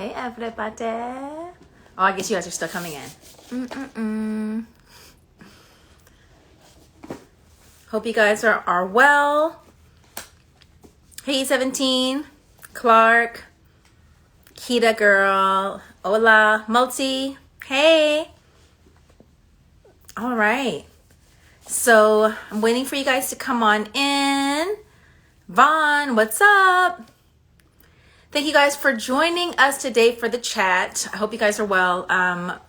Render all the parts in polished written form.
Hey, everybody. Oh, I guess you guys are still coming in. Hope you guys are well. Hey, 17, Clark, Kita girl, hola, Multi. Hey. All right. So I'm waiting for you guys to come on in. Vaughn, what's up? Thank you guys for joining us today for the chat. I hope you guys are well.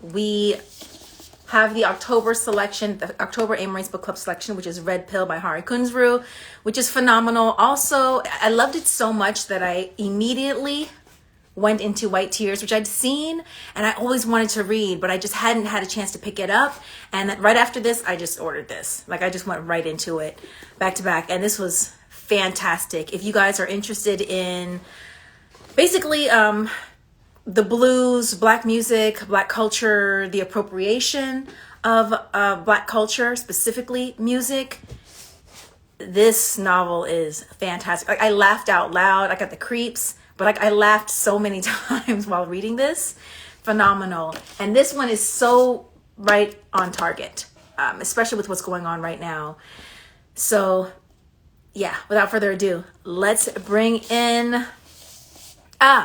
We have the October selection, the October AMERIE'S book club selection, which is Red Pill by Henry Kunzru, which is phenomenal. Also, I loved it so much that I immediately went into White Tears, which I'd seen and I always wanted to read, but I just hadn't had a chance to pick it up. And right after this, I just ordered this. Like, I just went right into it back to back. And this was fantastic. If you guys are interested in basically the blues, black music, black culture, the appropriation of black culture, specifically music, this novel is fantastic. Like, I laughed out loud. I got the creeps, but like, I laughed so many times while reading this. Phenomenal. And this one is so right on target, especially with what's going on right now. So yeah, without further ado, let's bring in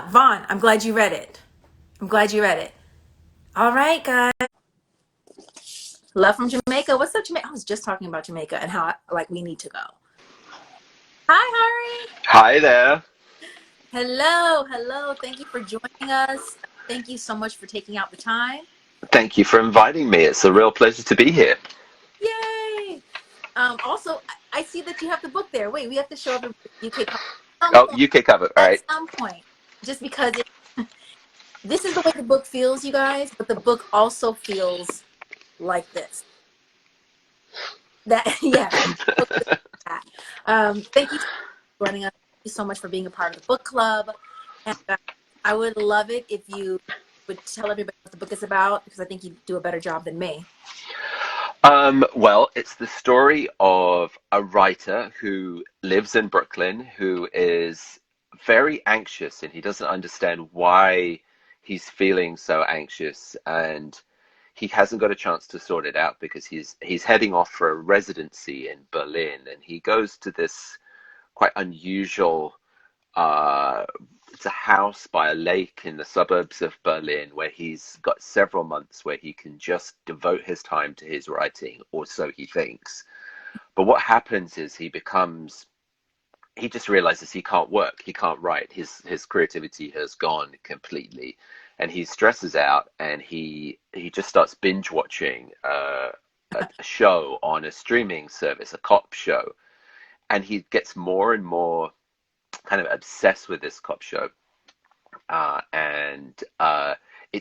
Vaughn. I'm glad you read it. All right, guys. Love from Jamaica. What's up, Jamaica? I was just talking about Jamaica and how we need to go. Hi, Hari. Hi there. Hello. Thank you for joining us. Thank you so much for taking out the time. Thank you for inviting me. It's a real pleasure to be here. Yay! Also, I see that you have the book there. Wait, we have to show everybody UK cover. Oh, UK cover. All right. At some point, just because this is the way the book feels, you guys, but the book also feels like this. Thank you for joining us. Thank you so much for being a part of the book club. And I would love it if you would tell everybody what the book is about, because I think you do a better job than me. Well, it's the story of a writer who lives in Brooklyn who is very anxious, and he doesn't understand why he's feeling so anxious, and he hasn't got a chance to sort it out because he's heading off for a residency in Berlin, and he goes to this quite unusual it's a house by a lake in the suburbs of Berlin where he's got several months where he can just devote his time to his writing, or so he thinks. But what happens is he just realizes he can't work, he can't write, his creativity has gone completely, and he stresses out, and he just starts binge watching a show on a streaming service, a cop show, and he gets more and more kind of obsessed with this cop show, and he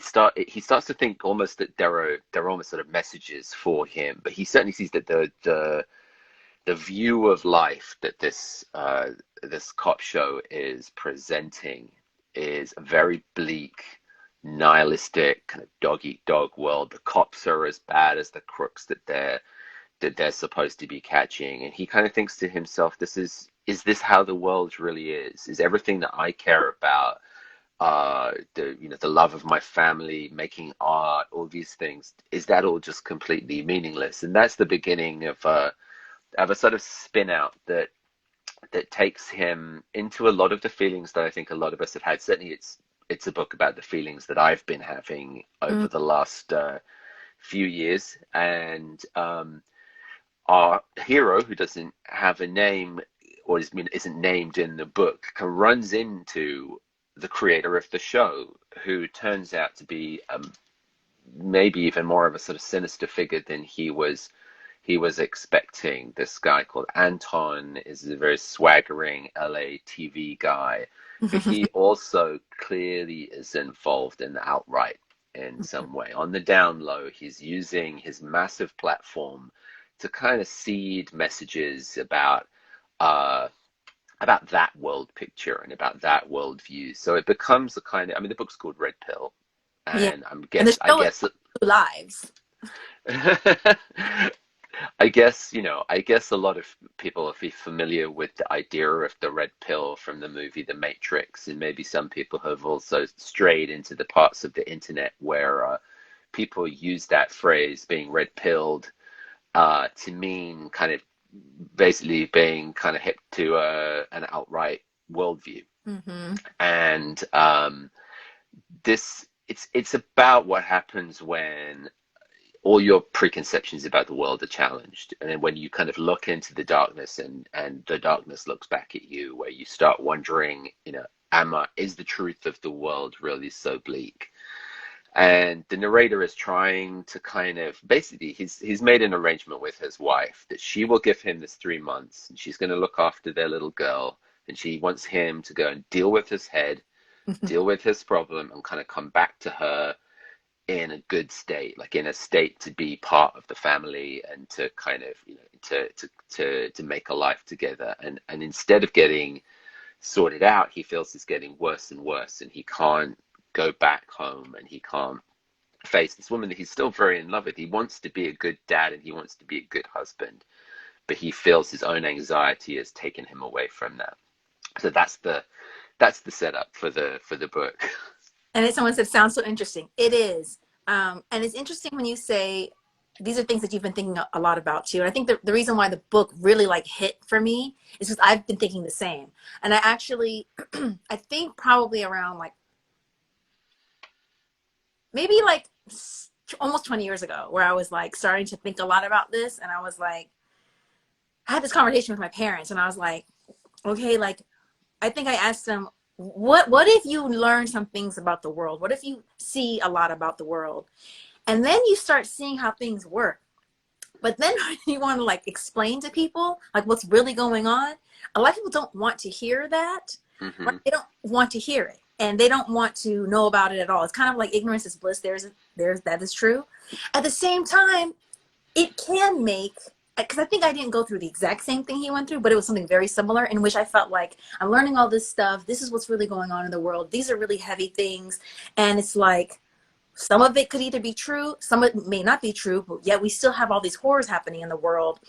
starts to think almost that there are almost sort of messages for him, but he certainly sees that the view of life that this cop show is presenting is a very bleak, nihilistic, kind of dog eat dog world. The cops are as bad as the crooks that they're supposed to be catching, and he kind of thinks to himself, is this how the world really is? Is everything that I care about, the love of my family, making art, all these things, is that all just completely meaningless? And that's the beginning of a sort of spin out that takes him into a lot of the feelings that I think a lot of us have had. Certainly, it's a book about the feelings that I've been having over the last few years, and our hero, who doesn't have a name or isn't named in the book, runs into the creator of the show, who turns out to be maybe even more of a sort of sinister figure than he was expecting. This guy called Anton is a very swaggering LA TV guy, but he also clearly is involved in the outright in some way. On the down low, he's using his massive platform to kind of seed messages about that world picture and about that world view. So it becomes a kind of, the book's called Red Pill, and I guess Two lives. I guess, I guess a lot of people are familiar with the idea of the red pill from the movie The Matrix, and maybe some people have also strayed into the parts of the internet where people use that phrase, being red pilled, to mean kind of basically being kind of hip to an outright worldview. Mm-hmm. And it's about what happens when all your preconceptions about the world are challenged, and then when you kind of look into the darkness, and the darkness looks back at you, where you start wondering, is the truth of the world really so bleak? And the narrator is trying to kind of basically, he's made an arrangement with his wife that she will give him this 3 months, and she's going to look after their little girl, and she wants him to go and deal with his head, deal with his problem, and kind of come back to her in a good state, like in a state to be part of the family, and to kind of, to make a life together. And instead of getting sorted out, he feels it's getting worse and worse, and he can't go back home, and he can't face this woman that he's still very in love with. He wants to be a good dad, and he wants to be a good husband, but he feels his own anxiety has taken him away from that. So that's the setup for the book. And someone said, sounds so interesting. It is. And it's interesting when you say these are things that you've been thinking a lot about too. And I think the reason why the book really like hit for me is because I've been thinking the same. And I actually, I think probably around like, maybe like almost 20 years ago, where I was like starting to think a lot about this. And I was like, I had this conversation with my parents, and I was like, okay, like, I think I asked them, what if you learn some things about the world? What if you see a lot about the world? And then you start seeing how things work. But then you want to like explain to people like what's really going on. A lot of people don't want to hear that. Mm-hmm. Right? They don't want to hear it, and they don't want to know about it at all. It's kind of like ignorance is bliss. There's that is true. At the same time, it can make, because I think I didn't go through the exact same thing he went through, but it was something very similar, in which I felt like I'm learning all this stuff. This is what's really going on in the world. These are really heavy things. And it's like, some of it could either be true, some of it may not be true, but yet we still have all these horrors happening in the world.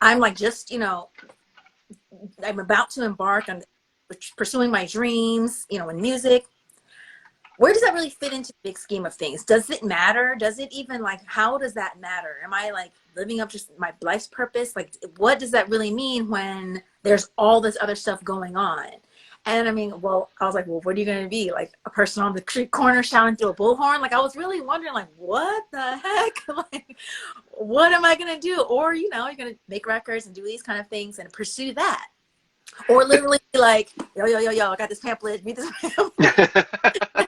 I'm like, just, I'm about to embark on pursuing my dreams, in music. Where does that really fit into the big scheme of things? Does it matter? Does it even, like, how does that matter? Am I like living up just my life's purpose? Like, what does that really mean when there's all this other stuff going on? And I mean, well, I was like, well, what are you going to be? Like a person on the street corner shouting through a bullhorn? Like, I was really wondering, like, what the heck? Like, what am I going to do? Or, you're going to make records and do these kind of things and pursue that. Or literally like, yo, I got this pamphlet, read this pamphlet.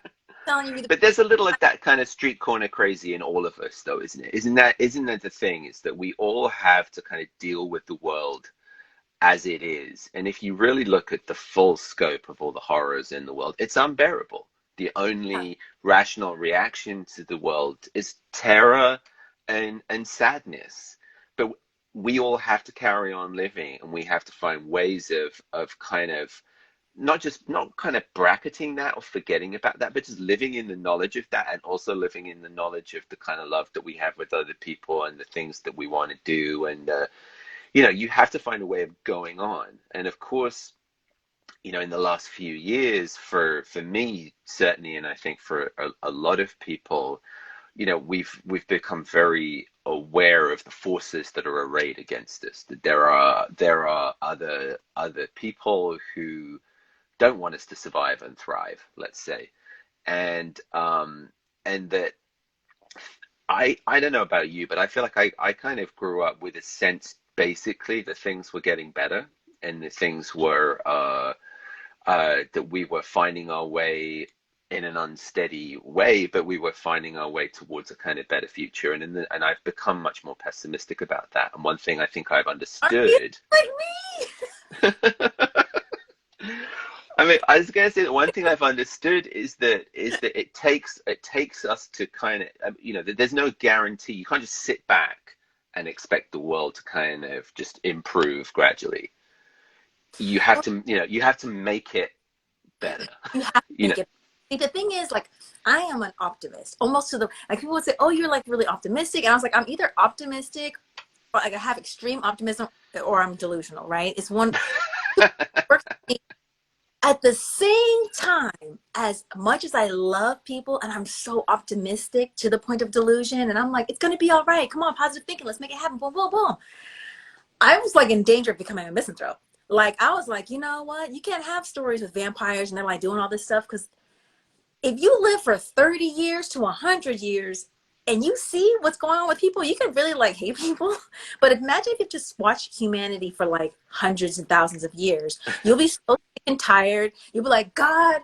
But there's a little of that kind of street corner crazy in all of us, though, isn't it? Isn't that the thing? Is that we all have to kind of deal with the world as it is. And if you really look at the full scope of all the horrors in the world, it's unbearable. The only rational reaction to the world is terror and sadness. But we all have to carry on living, and we have to find ways of kind of not kind of bracketing that or forgetting about that, but just living in the knowledge of that, and also living in the knowledge of the kind of love that we have with other people and the things that we want to do. And you have to find a way of going on. And of course, in the last few years, for me certainly, and I think for a lot of people, we've become very aware of the forces that are arrayed against us. That there are other people who don't want us to survive and thrive, let's say. And that I don't know about you, but I feel like I kind of grew up with a sense, basically, that things were getting better, and that things were that we were finding our way in an unsteady way, but we were finding our way towards a kind of better future. And I've become much more pessimistic about that. And one thing I think I've understood. Like me? I mean, I was gonna say that one thing I've understood is that it takes us to kind of, that there's no guarantee. You can't just sit back and expect the world to kind of just improve gradually. You have to make it better. You have to make it. See, the thing is, like, I am an optimist, almost to the, like, people would say, oh, you're like really optimistic. And I was like, I'm either optimistic or like I have extreme optimism or I'm delusional, right? It's one works for me. At the same time, as much as I love people and I'm so optimistic to the point of delusion, and I'm like, it's going to be all right. Come on, positive thinking. Let's make it happen. Boom, boom, boom. I was like in danger of becoming a misanthrope. Like, I was like, you know what? You can't have stories with vampires and they're like doing all this stuff because if you live for 30 years to 100 years and you see what's going on with people, you can really like hate people. But imagine if you just watch humanity for like hundreds and thousands of years. You'll be so sick and tired. You'll be like, God,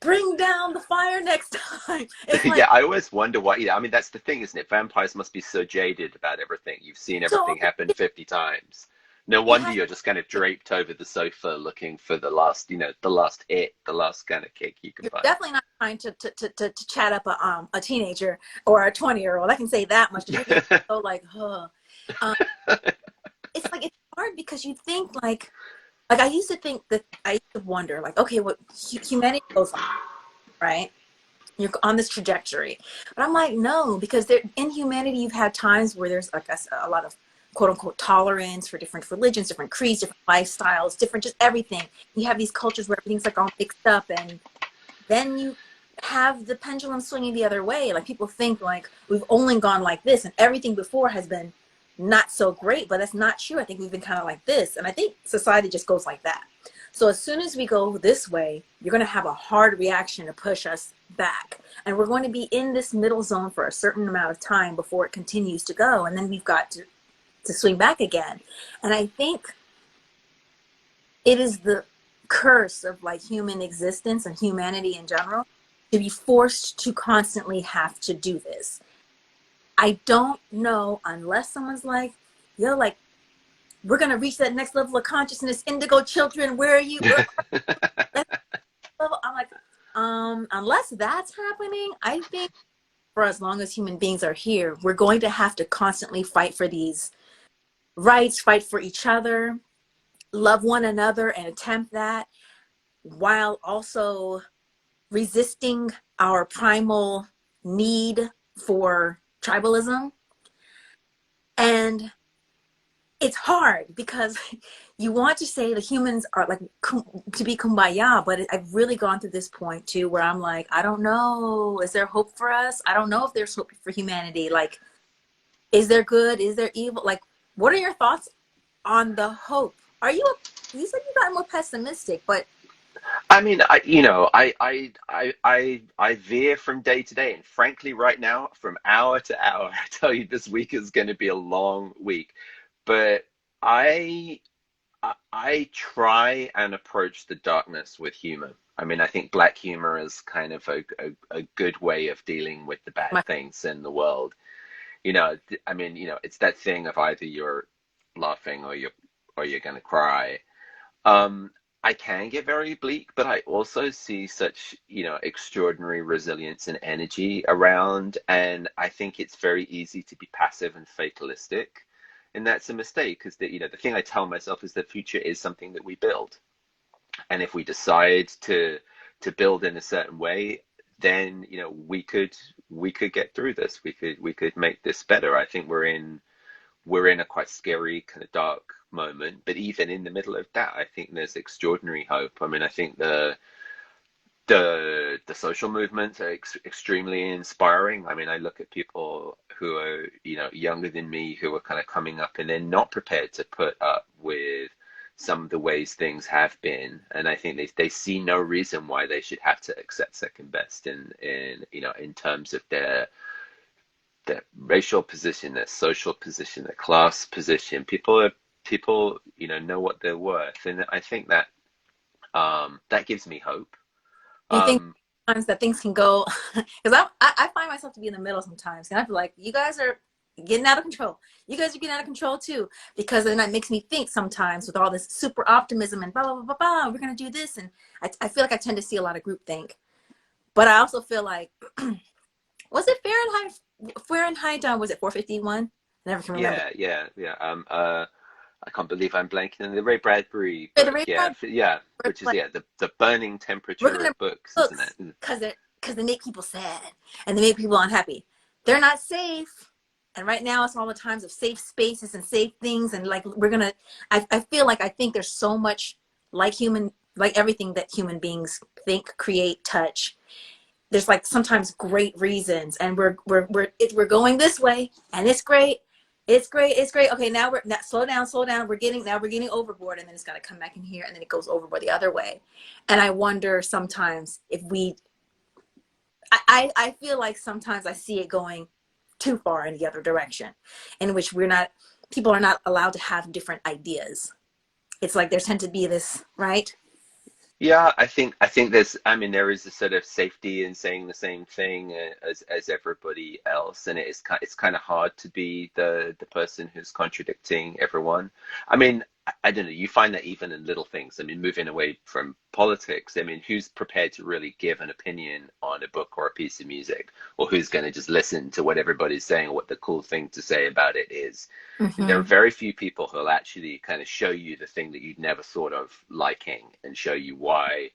bring down the fire next time. It's Yeah, like, I always wonder why. Yeah, I mean, that's the thing, isn't it? Vampires must be so jaded about everything. You've seen so everything happen 50 times. No you wonder have, you're just kind of draped over the sofa looking for the last, the last hit, the last kind of kick you can you're find. definitely not trying to chat up a teenager or a 20-year-old. I can say that much. You're getting so like, huh. Um, it's like, it's hard because you think like I used to think that I used to wonder like, okay, what humanity goes on, right? You're on this trajectory, but I'm like, no, because there in humanity you've had times where there's like a lot of quote unquote tolerance for different religions, different creeds, different lifestyles, different just everything. You have these cultures where everything's like all mixed up, and then you have the pendulum swinging the other way. Like people think like we've only gone like this and everything before has been not so great, but that's not true. I think we've been kind of like this. And I think society just goes like that. So as soon as we go this way, you're going to have a hard reaction to push us back. And we're going to be in this middle zone for a certain amount of time before it continues to go. And then we've got to swing back again. And I think it is the curse of like human existence and humanity in general to be forced to constantly have to do this. I don't know unless someone's like, yo, like, we're going to reach that next level of consciousness, indigo children, where are you? Where are you? I'm like, unless that's happening, I think for as long as human beings are here, we're going to have to constantly fight for these rights, fight for each other, love one another and attempt that while also resisting our primal need for tribalism. And it's hard because you want to say the humans are like to be kumbaya, but I've really gone through this point too where I'm like, I don't know, is there hope for us? I don't know if there's hope for humanity. Like, is there good? Is there evil? Like, what are your thoughts on the hope? You said you got more pessimistic, but I mean, I veer from day to day, and frankly, right now, from hour to hour, I tell you, this week is going to be a long week. But I, I try and approach the darkness with humor. I mean, I think black humor is kind of a good way of dealing with the bad my, things in the world. I mean, it's that thing of either you're laughing or you're going to cry. Um, I can get very bleak, but I also see such, extraordinary resilience and energy around, and I think it's very easy to be passive and fatalistic, and that's a mistake because the thing I tell myself is the future is something that we build, and if we decide to build in a certain way, then we could get through this. We could make this better. I think we're in a quite scary kind of dark moment, but even in the middle of that, I think there's extraordinary hope. I mean, I think the social movements are extremely inspiring. I mean, I look at people who are younger than me who are kind of coming up and they're not prepared to put up with some of the ways things have been, and I think they see no reason why they should have to accept second best in terms of their racial position, their social position, their class position. People know what they're worth, and I think that gives me hope. you think Um, sometimes that things can go because I find myself to be in the middle sometimes, and I feel like you guys are getting out of control. You guys are getting out of control too, because then that makes me think sometimes with all this super optimism and blah blah blah blah, blah we're gonna do this, and I feel like I tend to see a lot of groupthink, but I also feel like was it Fahrenheit? Was it 451? I never can remember. yeah, yeah, yeah. I can't believe I'm blanking on the Ray Bradbury The book. Ray Yeah, Bradbury yeah, was which is like, yeah, the burning we're temperature gonna of books, isn't books it? because they make people sad and they make people unhappy. They're not safe. And right now it's all the times of safe spaces and safe things. And like we're gonna I feel like I think there's so much like everything that human beings think, create, touch. There's like sometimes great reasons and we're going this way and it's great. It's great. Okay, now slow down, slow down. We're getting overboard and then it's gotta come back in here and then it goes overboard the other way. And I wonder sometimes if I feel like sometimes I see it going too far in the other direction, in which people are not allowed to have different ideas. It's like there tend to be this, right? Yeah, I think I mean there is a sort of safety in saying the same thing as everybody else, and it's kind of hard to be the person who's contradicting everyone. I mean, I don't know, you find that even in little things. I mean, moving away from politics, I mean, who's prepared to really give an opinion on a book or a piece of music, or who's going to just listen to what everybody's saying, or what the cool thing to say about it is? There are Mm-hmm. very few people who'll actually kind of show you the thing that you'd never thought of liking and show you why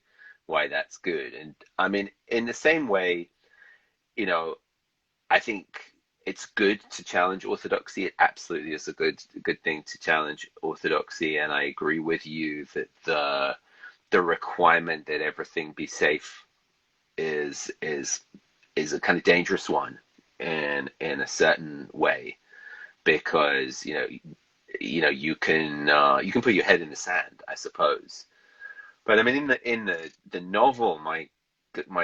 that's good. And I mean, in the same way, you know, I think it's good to challenge orthodoxy. It absolutely is a good thing to challenge orthodoxy, and I agree with you that the requirement that everything be safe is a kind of dangerous one in a certain way, because you can put your head in the sand, I suppose. But I mean, in the novel, my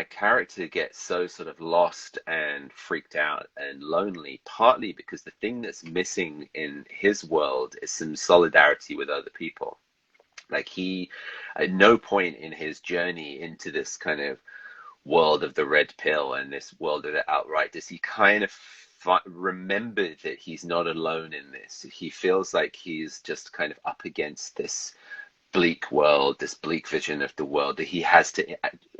character gets so sort of lost and freaked out and lonely, partly because the thing that's missing in his world is some solidarity with other people. Like he, at no point in his journey into this kind of world of the red pill and this world of the outright does he kind of remember that he's not alone in this. He feels like he's just kind of up against this bleak world, this bleak vision of the world that he has to,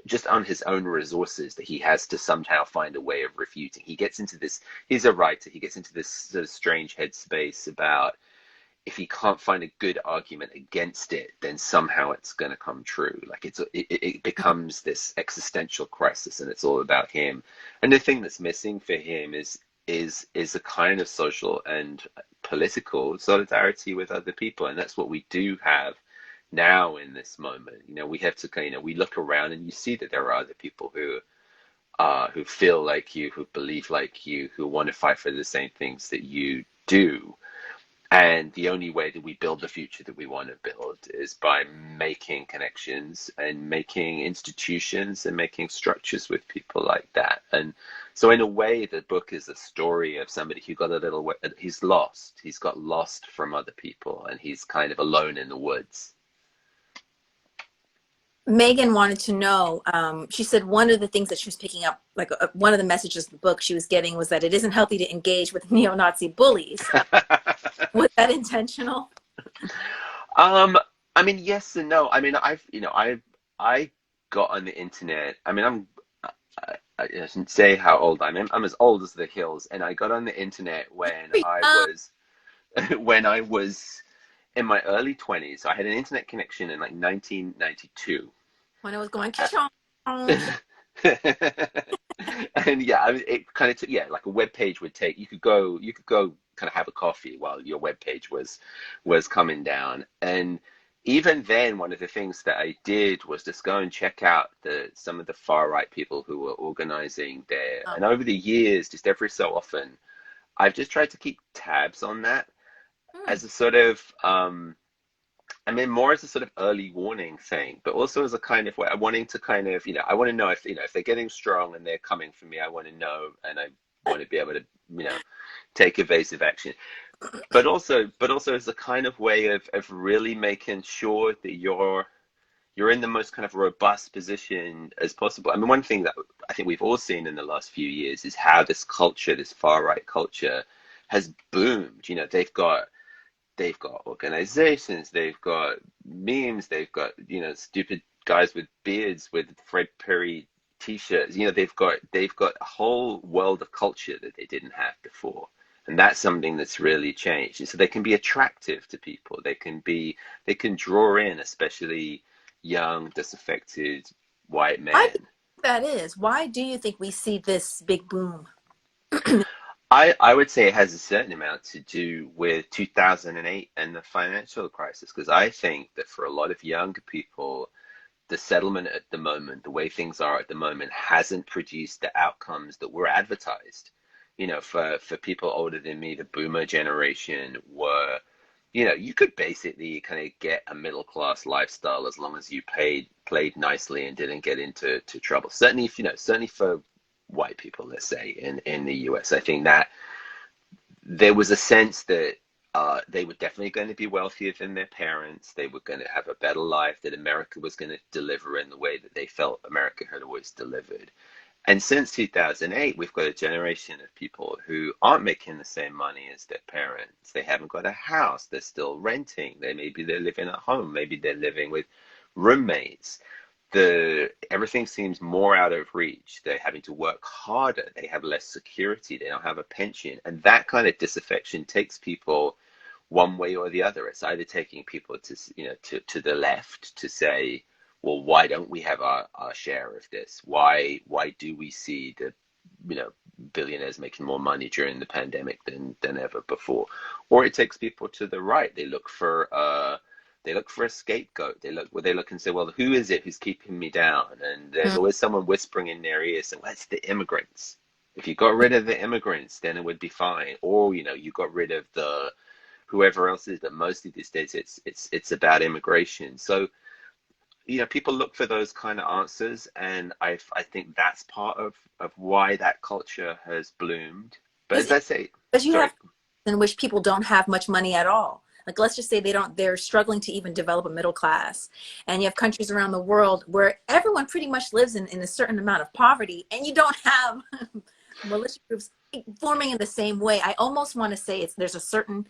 just on his own resources, that he has to somehow find a way of refuting. He gets into this, he's a writer, he gets into this sort of strange headspace about if he can't find a good argument against it, then somehow it's going to come true. Like it becomes this existential crisis, and it's all about him. And the thing that's missing for him is a kind of social and political solidarity with other people, and that's what we do have now in this moment. We have to kind of we look around and you see that there are other people who feel like you, who believe like you, who want to fight for the same things that you do. And the only way that we build the future that we want to build is by making connections and making institutions and making structures with people like that. And so, in a way, the book is a story of somebody who got a little, he's lost. He's got lost from other people and he's kind of alone in the woods. Megan wanted to know. She said one of the things that she was picking up, like one of the messages of the book she was getting, was that it isn't healthy to engage with neo-Nazi bullies. Was that intentional? Um, I mean, yes and no. I mean, I got on the internet. I mean, I shouldn't say how old I am. I'm as old as the hills, and I got on the internet when I Um, was when I was in my early 20s. I had an internet connection in like 1992. when I was going, Uh, Kishon. and yeah, I mean, it kind of took, yeah, like a web page would take. You could go kind of have a coffee while your web page was coming down. And even then, one of the things that I did was just go and check out some of the far right people who were organizing there. And over the years, just every so often, I've just tried to keep tabs on that Hmm. as a sort of I mean, more as a sort of early warning thing, but also as a kind of way, wanting to kind of, I want to know if they're getting strong and they're coming for me, I want to know, and I want to be able to, take evasive action. But also as a kind of way of really making sure that you're in the most kind of robust position as possible. I mean, one thing that I think we've all seen in the last few years is how this culture, this far right culture, has boomed. They've got organizations, they've got memes, they've got, stupid guys with beards with Fred Perry t-shirts. They've got a whole world of culture that they didn't have before. And that's something that's really changed. And so they can be attractive to people. They can draw in, especially young, disaffected white Why do you men. think that is? Why do you think we see this big boom? I would say it has a certain amount to do with 2008 and the financial crisis, because I think that for a lot of younger people, the settlement at the moment, the way things are at the moment, hasn't produced the outcomes that were advertised. For people older than me, the boomer generation were, you could basically kind of get a middle class lifestyle as long as you played nicely and didn't get into trouble. Certainly, if, certainly for white people, let's say in the US, I think that there was a sense that they were definitely going to be wealthier than their parents. They were going to have a better life, that America was going to deliver in the way that they felt America had always delivered. And since 2008, we've got a generation of people who aren't making the same money as their parents. They haven't got a house. They're still renting. Maybe they're living at home. Maybe they're living with roommates. Everything seems more out of reach. They're having to work harder. They have less security. They don't have a pension. And that kind of disaffection takes people one way or the other. It's either taking people to the left to say, well, why don't we have our share of this? Why do we see the billionaires making more money during the pandemic than ever before? Or it takes people to the right. They look for a scapegoat. They look and say, well, who is it who's keeping me down? And there's always someone whispering in their ears, saying, well, it's the immigrants. If you got rid of the immigrants, then it would be fine. Or, you got rid of the whoever else is, but mostly these days it's about immigration. So, people look for those kind of answers, and I think that's part of why that culture has bloomed. But as I say, Because you sorry. have in which people don't have much money at all. Like, let's just say they're struggling to even develop a middle class. And you have countries around the world where everyone pretty much lives in a certain amount of poverty, and you don't have militia groups forming in the same way. I almost want to say there's a certain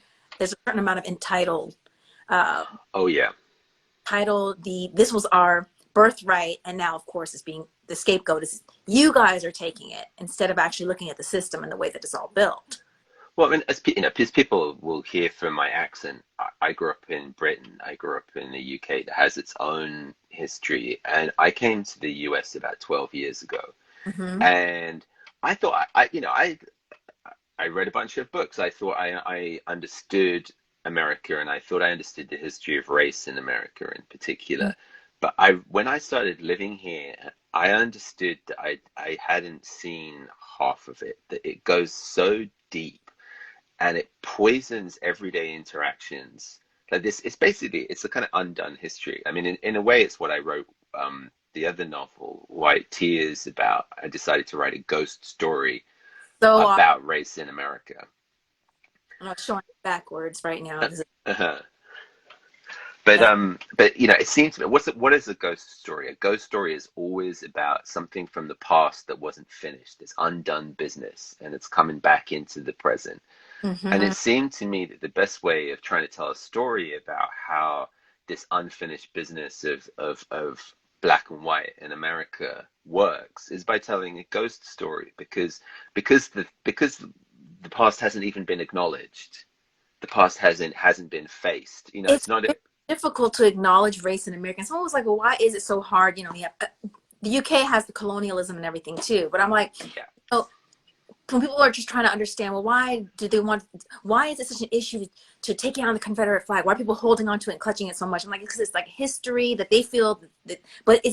amount of entitled, uh, Oh yeah. this was our birthright, and now of course it's being the scapegoat is you guys are taking it instead of actually looking at the system and the way that it's all built. Well, I mean, as people will hear from my accent, I grew up in Britain. I grew up in the UK that has its own history, and I came to the US about 12 years ago. Mm-hmm. And I thought I read a bunch of books. I thought I understood America, and I thought I understood the history of race in America in particular. But when I started living here, I understood that I hadn't seen half of it, that it goes so deep and it poisons everyday interactions. Like this, it's a kind of undone history. I mean, in a way, it's what I wrote the other novel, White Tears, about. I decided to write a ghost story So about race in America. I'm not showing it backwards right now. Uh-huh. Uh, But it seems to me, what is a ghost story? A ghost story is always about something from the past that wasn't finished. It's undone business, and it's coming back into the present. And mm-hmm. it seemed to me that the best way of trying to tell a story about how this unfinished business of black and white in America works is by telling a ghost story, because the past hasn't even been acknowledged. The past hasn't been faced. It's It's not. very difficult to acknowledge race in America. Someone was like, well, why is it so hard? We have the UK has the colonialism and everything too. But I'm like, Yeah. oh, when people are just trying to understand, well, why is it such an issue to take down the Confederate flag? Why are people holding on to it and clutching it so much? I'm like, because it's like history that they feel that, but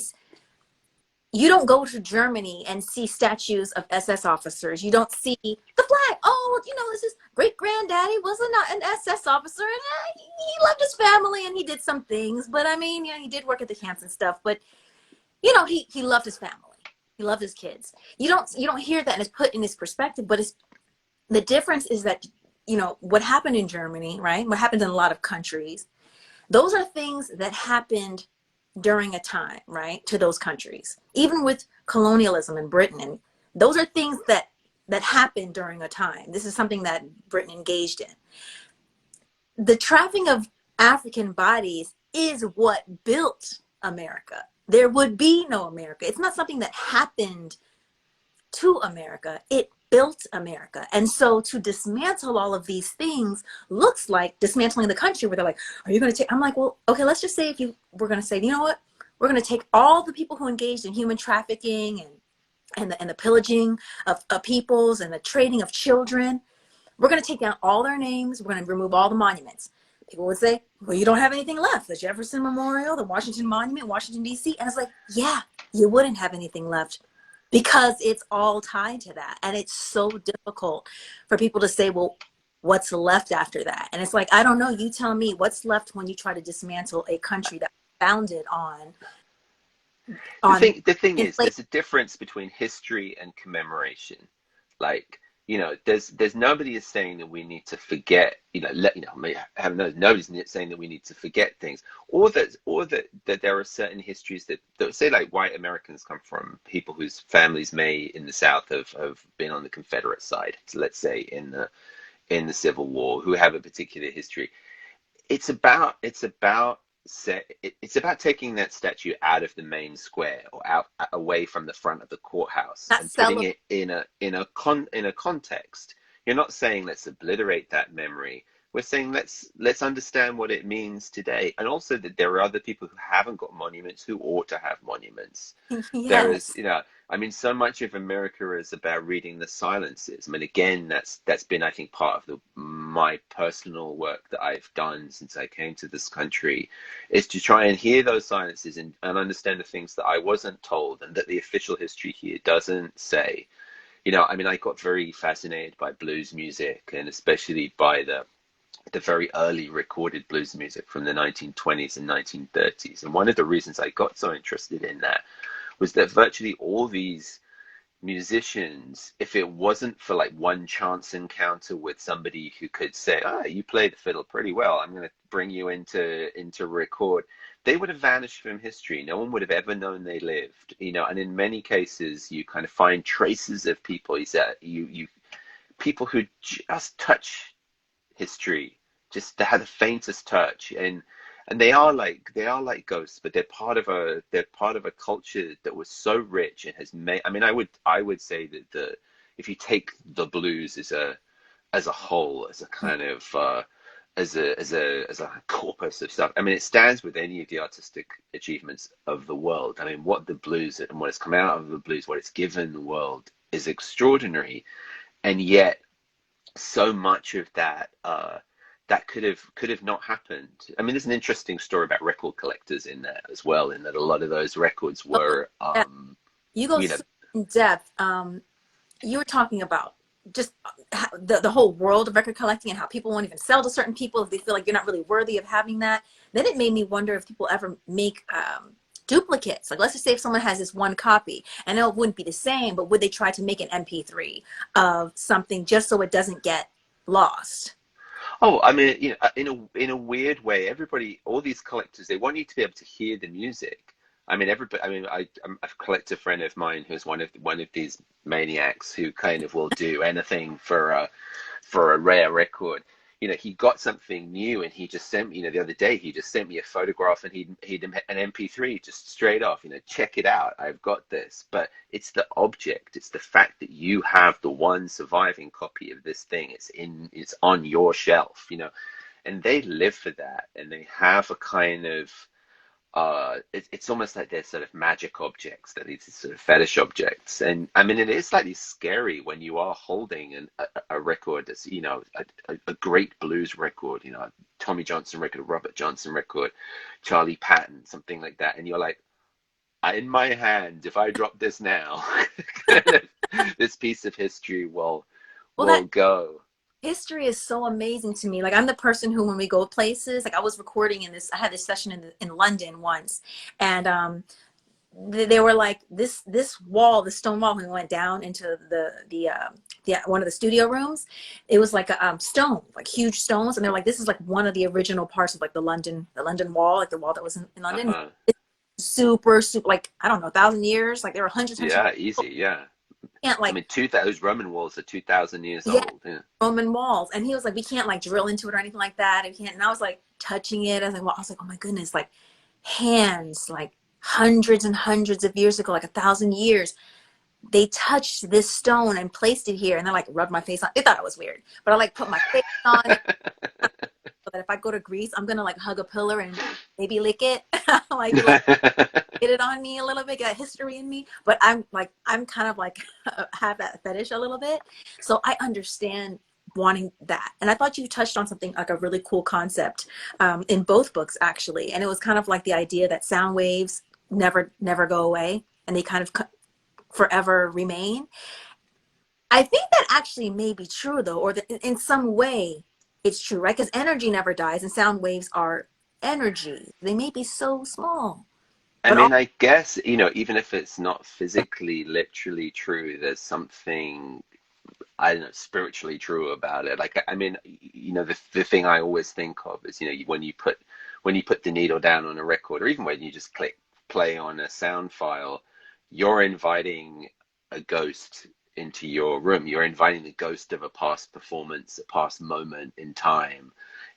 you don't go to Germany and see statues of SS officers. You don't see the flag. Oh, this is great granddaddy was an SS officer, and he loved his family and he did some things. But I mean, he did work at the camps and stuff. But he loved his family. He loved his kids. You don't hear that and it's put in this perspective. But the difference is that what happened in Germany, right? What happened in a lot of countries. Those are things that happened during a time, right, to those countries. Even with colonialism in Britain, and those are things that happened during a time. This is something that Britain engaged in. The trafficking of African bodies is what built America. There would be no America. It's not something that happened to America. It built America. And so to dismantle all of these things looks like dismantling the country, where they're like, are you going to take, I'm like, well, okay, let's just say we're going to say, you know what? We're going to take all the people who engaged in human trafficking and the pillaging of peoples and the trading of children. We're going to take down all their names. We're going to remove all the monuments. People would say, well, you don't have anything left. The Jefferson Memorial, the Washington Monument, Washington, D.C. And it's like, yeah, you wouldn't have anything left because it's all tied to that. And it's so difficult for people to say, well, what's left after that? And it's like, I don't know. You tell me what's left when you try to dismantle a country that was founded on The thing is, inflation. there's a difference between history and commemoration. Like, there's nobody is saying that we need to forget, heaven knows nobody's saying that we need to forget things, or that there are certain histories that say, like, white Americans come from people whose families may in the South have been on the Confederate side, so let's say in the Civil War, who have a particular history. It's about taking that statue out of the main square, or out away from the front of the courthouse, Not and putting celebrate. it in a context. You're not saying let's obliterate that memory. We're saying let's understand what it means today, and also that there are other people who haven't got monuments who ought to have monuments. There is, Yes. I mean, so much of America is about reading the silences. I mean, again, that's been, I think, part of my personal work that I've done since I came to this country, is to try and hear those silences, and understand the things that I wasn't told and that the official history here doesn't say. I mean, I got very fascinated by blues music, and especially by the very early recorded blues music from the 1920s and 1930s. And one of the reasons I got so interested in that was that virtually all these musicians, if it wasn't for like one chance encounter with somebody who could say, you play the fiddle pretty well, I'm going to bring you into record, they would have vanished from history. No one would have ever known they lived. And in many cases you kind of find traces of people, you people who just touch history, just they had the faintest touch, and they are like ghosts, but they're part of a culture that was so rich and has made. I mean, I would say that if you take the blues as a whole, as a kind of as a corpus of stuff, I mean, it stands with any of the artistic achievements of the world. I mean, what the blues and what has come out of the blues, what it's given the world, is extraordinary. And yet so much of that could have not happened. I mean, there's an interesting story about record collectors in that as well, in that a lot of those records Oh, were, yeah. You go you know, so in depth. You were talking about just how the whole world of record collecting and how people won't even sell to certain people if they feel like you're not really worthy of having that. Then it made me wonder if people ever make duplicates. Like, let's just say if someone has this one copy, and it wouldn't be the same, but would they try to make an MP3 of something just so it doesn't get lost? oh, I mean, in a weird way, all these collectors, they want you to be able to hear the music. I mean, everybody. I mean, I'm a collector friend of mine who's one of these maniacs who kind of will do anything for a rare record. He got something new, and he just sent me, the other day, he just sent me a photograph, and he'd an MP3 just straight off, check it out. I've got this. But it's the object, it's the fact that you have the one surviving copy of this thing. It's on your shelf, and they live for that, and they have a kind of it's almost like they're sort of magic objects, that these sort of fetish objects. And I mean, it is slightly scary when you are holding a record that's, a great blues record, Tommy Johnson record, Robert Johnson record, Charlie Patton, something like that. And you're like, in my hand, if I drop this now, this piece of history will Well, that will go. history is so amazing to me. Like, I'm the person who, when we go places, like I was recording I had this session in London once, and they were like, this wall, the stone wall, when we went down into the one of the studio rooms, it was like a stone, like huge stones, and they're like, this is like one of the original parts of like the London wall, like the wall that was in London. Uh-huh. It's super, super, like, I don't know, 1,000 years, like there were hundreds of Yeah, easy. Yeah. can't I like, mean, those Roman walls are 2,000 years yeah, old. Yeah. Roman walls. And he was like, we can't like drill into it or anything like that. And we can't. And I was like touching it. I was like, well, I was like, oh my goodness, like hands, like hundreds and hundreds of years ago, like 1,000 years. they touched this stone and placed it here, and then like rubbed my face on. They thought it was weird, but I like put my face on it so that if I go to Greece, I'm gonna like hug a pillar and maybe lick it, like get it on me a little bit, got history in me. But I'm kind of like have that fetish a little bit, so I understand wanting that. And I thought you touched on something like a really cool concept in both books actually, and it was kind of like the idea that sound waves never go away, and they kind of forever remain. I think that actually may be true though, or that in some way it's true, right? Because energy never dies, and sound waves are energy. They may be so small, I but all. mean, I guess, even if it's not physically, literally true, there's something, I don't know, spiritually true about it. Like, I mean, the thing I always think of is, when you put the needle down on a record, or even when you just click play on a sound file, you're inviting a ghost into your room. You're inviting the ghost of a past performance, a past moment in time.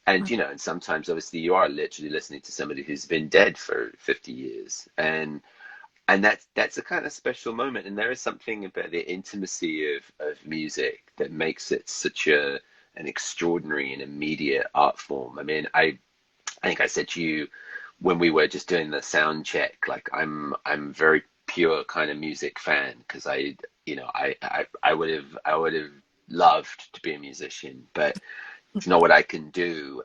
And sometimes obviously you are literally listening to somebody who's been dead for 50 years. And that's a kind of special moment. And there is something about the intimacy of music that makes it such an extraordinary and immediate art form. I mean, I think I said to you when we were just doing the sound check, like I'm very pure kind of music fan, because I would have loved to be a musician, but it's not what I can do.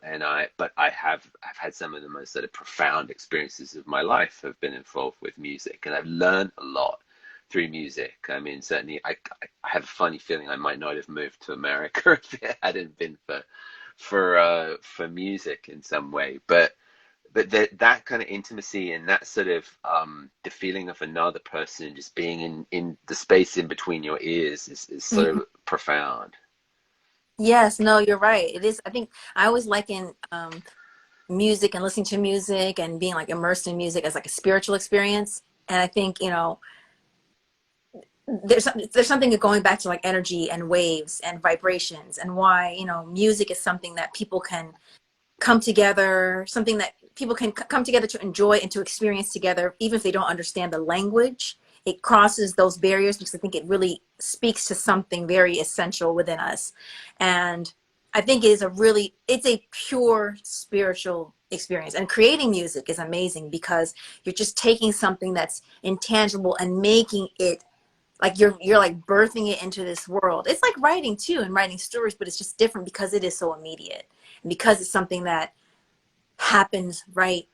But I've had some of the most sort of profound experiences of my life have been involved with music, and I've learned a lot through music. I mean, certainly I have a funny feeling I might not have moved to America if it hadn't been for music in some way. But that kind of intimacy and that sort of the feeling of another person just being in the space in between your ears is so profound. Yes, no, you're right. It is. I think I always liken music and listening to music and being like immersed in music as like a spiritual experience. And I think, there's something going back to like energy and waves and vibrations, and why, music is something that people can come together, something that people can come together to enjoy and to experience together, even if they don't understand the language. It crosses those barriers because I think it really speaks to something very essential within us. And I think it's a pure spiritual experience. And creating music is amazing because you're just taking something that's intangible and making it like you're like birthing it into this world. It's like writing too, and writing stories, but it's just different because it is so immediate, and because it's something that happens right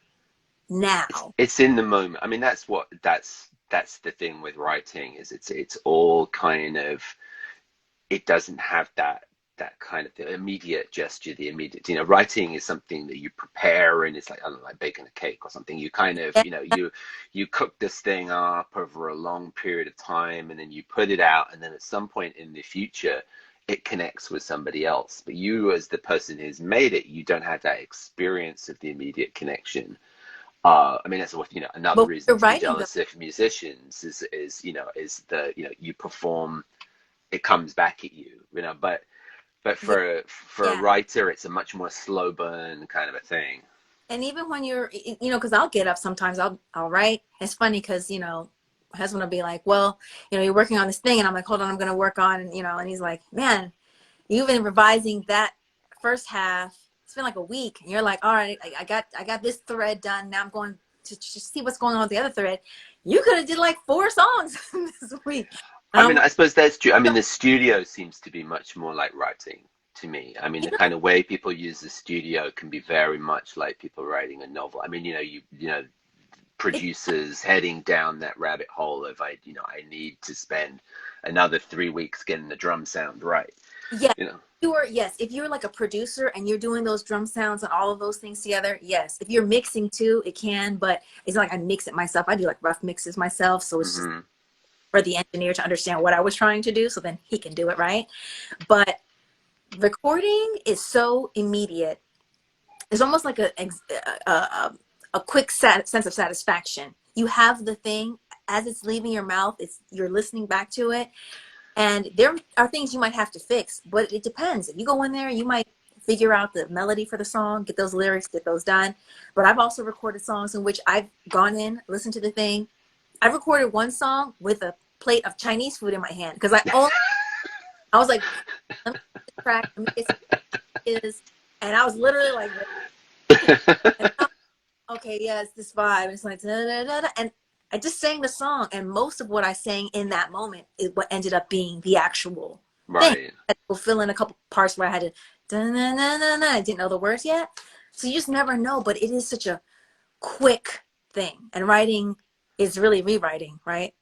now. It's in the moment. I mean, that's the thing with writing, is it's all kind of, it doesn't have that kind of the immediate gesture, the immediate, writing is something that you prepare, and it's like, I don't know, like baking a cake or something. You kind of, you cook this thing up over a long period of time, and then you put it out, and then at some point in the future it connects with somebody else. But you, as the person who's made it, you don't have that experience of the immediate connection. I mean, that's what, another But when reason you're to be writing the jealous of musicians is the, you perform, it comes back at you, but yeah, for a yeah. writer, it's a much more slow burn kind of a thing. And even when you're, because I'll get up sometimes, I'll write. It's funny because, my husband will be like, well, you're working on this thing. And I'm like, hold on, I'm going to work on, and he's like, man, you've been revising that first half. It's been like a week. And you're like, all right, I got this thread done. Now I'm going to see what's going on with the other thread. You could have did like 4 songs this week. And I I'm mean, like, I suppose that's true. I mean, the studio seems to be much more like writing to me. I mean, you the kind of way people use the studio can be very much like people writing a novel. I mean, it, producers heading down that rabbit hole of, I need to spend another 3 weeks getting the drum sound right. yeah. You know. Yes, if you're like a producer and you're doing those drum sounds and all of those things together, yes. If you're mixing too, it can, but it's not like I mix it myself. I do like rough mixes myself, so it's just Hmm. for the engineer to understand what I was trying to do, so then he can do it right. But recording is so immediate. It's almost like a quick sense of satisfaction. You have the thing as it's leaving your mouth. You're listening back to it, and there are things you might have to fix, but it depends. If you go in there, you might figure out the melody for the song, get those lyrics, get those done. But I've also recorded songs in which I've gone in, listened to the thing. I've recorded one song with a plate of Chinese food in my hand because I was like, let me get the track, let me get some is, and I was literally like, and okay, yeah, it's this vibe. It's like, da, da, da, da. And I just sang the song, and most of what I sang in that moment is what ended up being the actual thing. Right. I had to fill in a couple parts where I had to, da, da, da, da, da. I didn't know the words yet. So you just never know, but it is such a quick thing. And writing is really rewriting, right?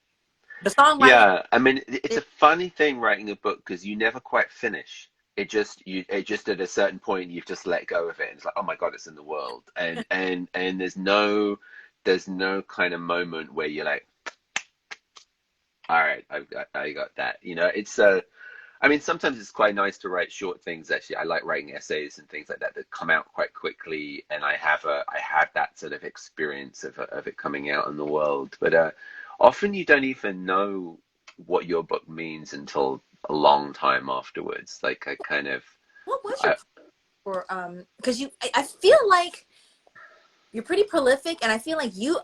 The songwriting, Yeah, I mean, it's a funny thing writing a book because you never quite finish. It just at a certain point you've just let go of it. And it's like, oh my God, it's in the world, and there's no kind of moment where you're like, all right, I got that. You know, it's I mean, sometimes it's quite nice to write short things. Actually, I like writing essays and things like that that come out quite quickly, and I have that sort of experience of it coming out in the world. But often you don't even know what your book means until a long time afterwards. Like I kind of, what was your I, for because I feel like you're pretty prolific, and I feel like you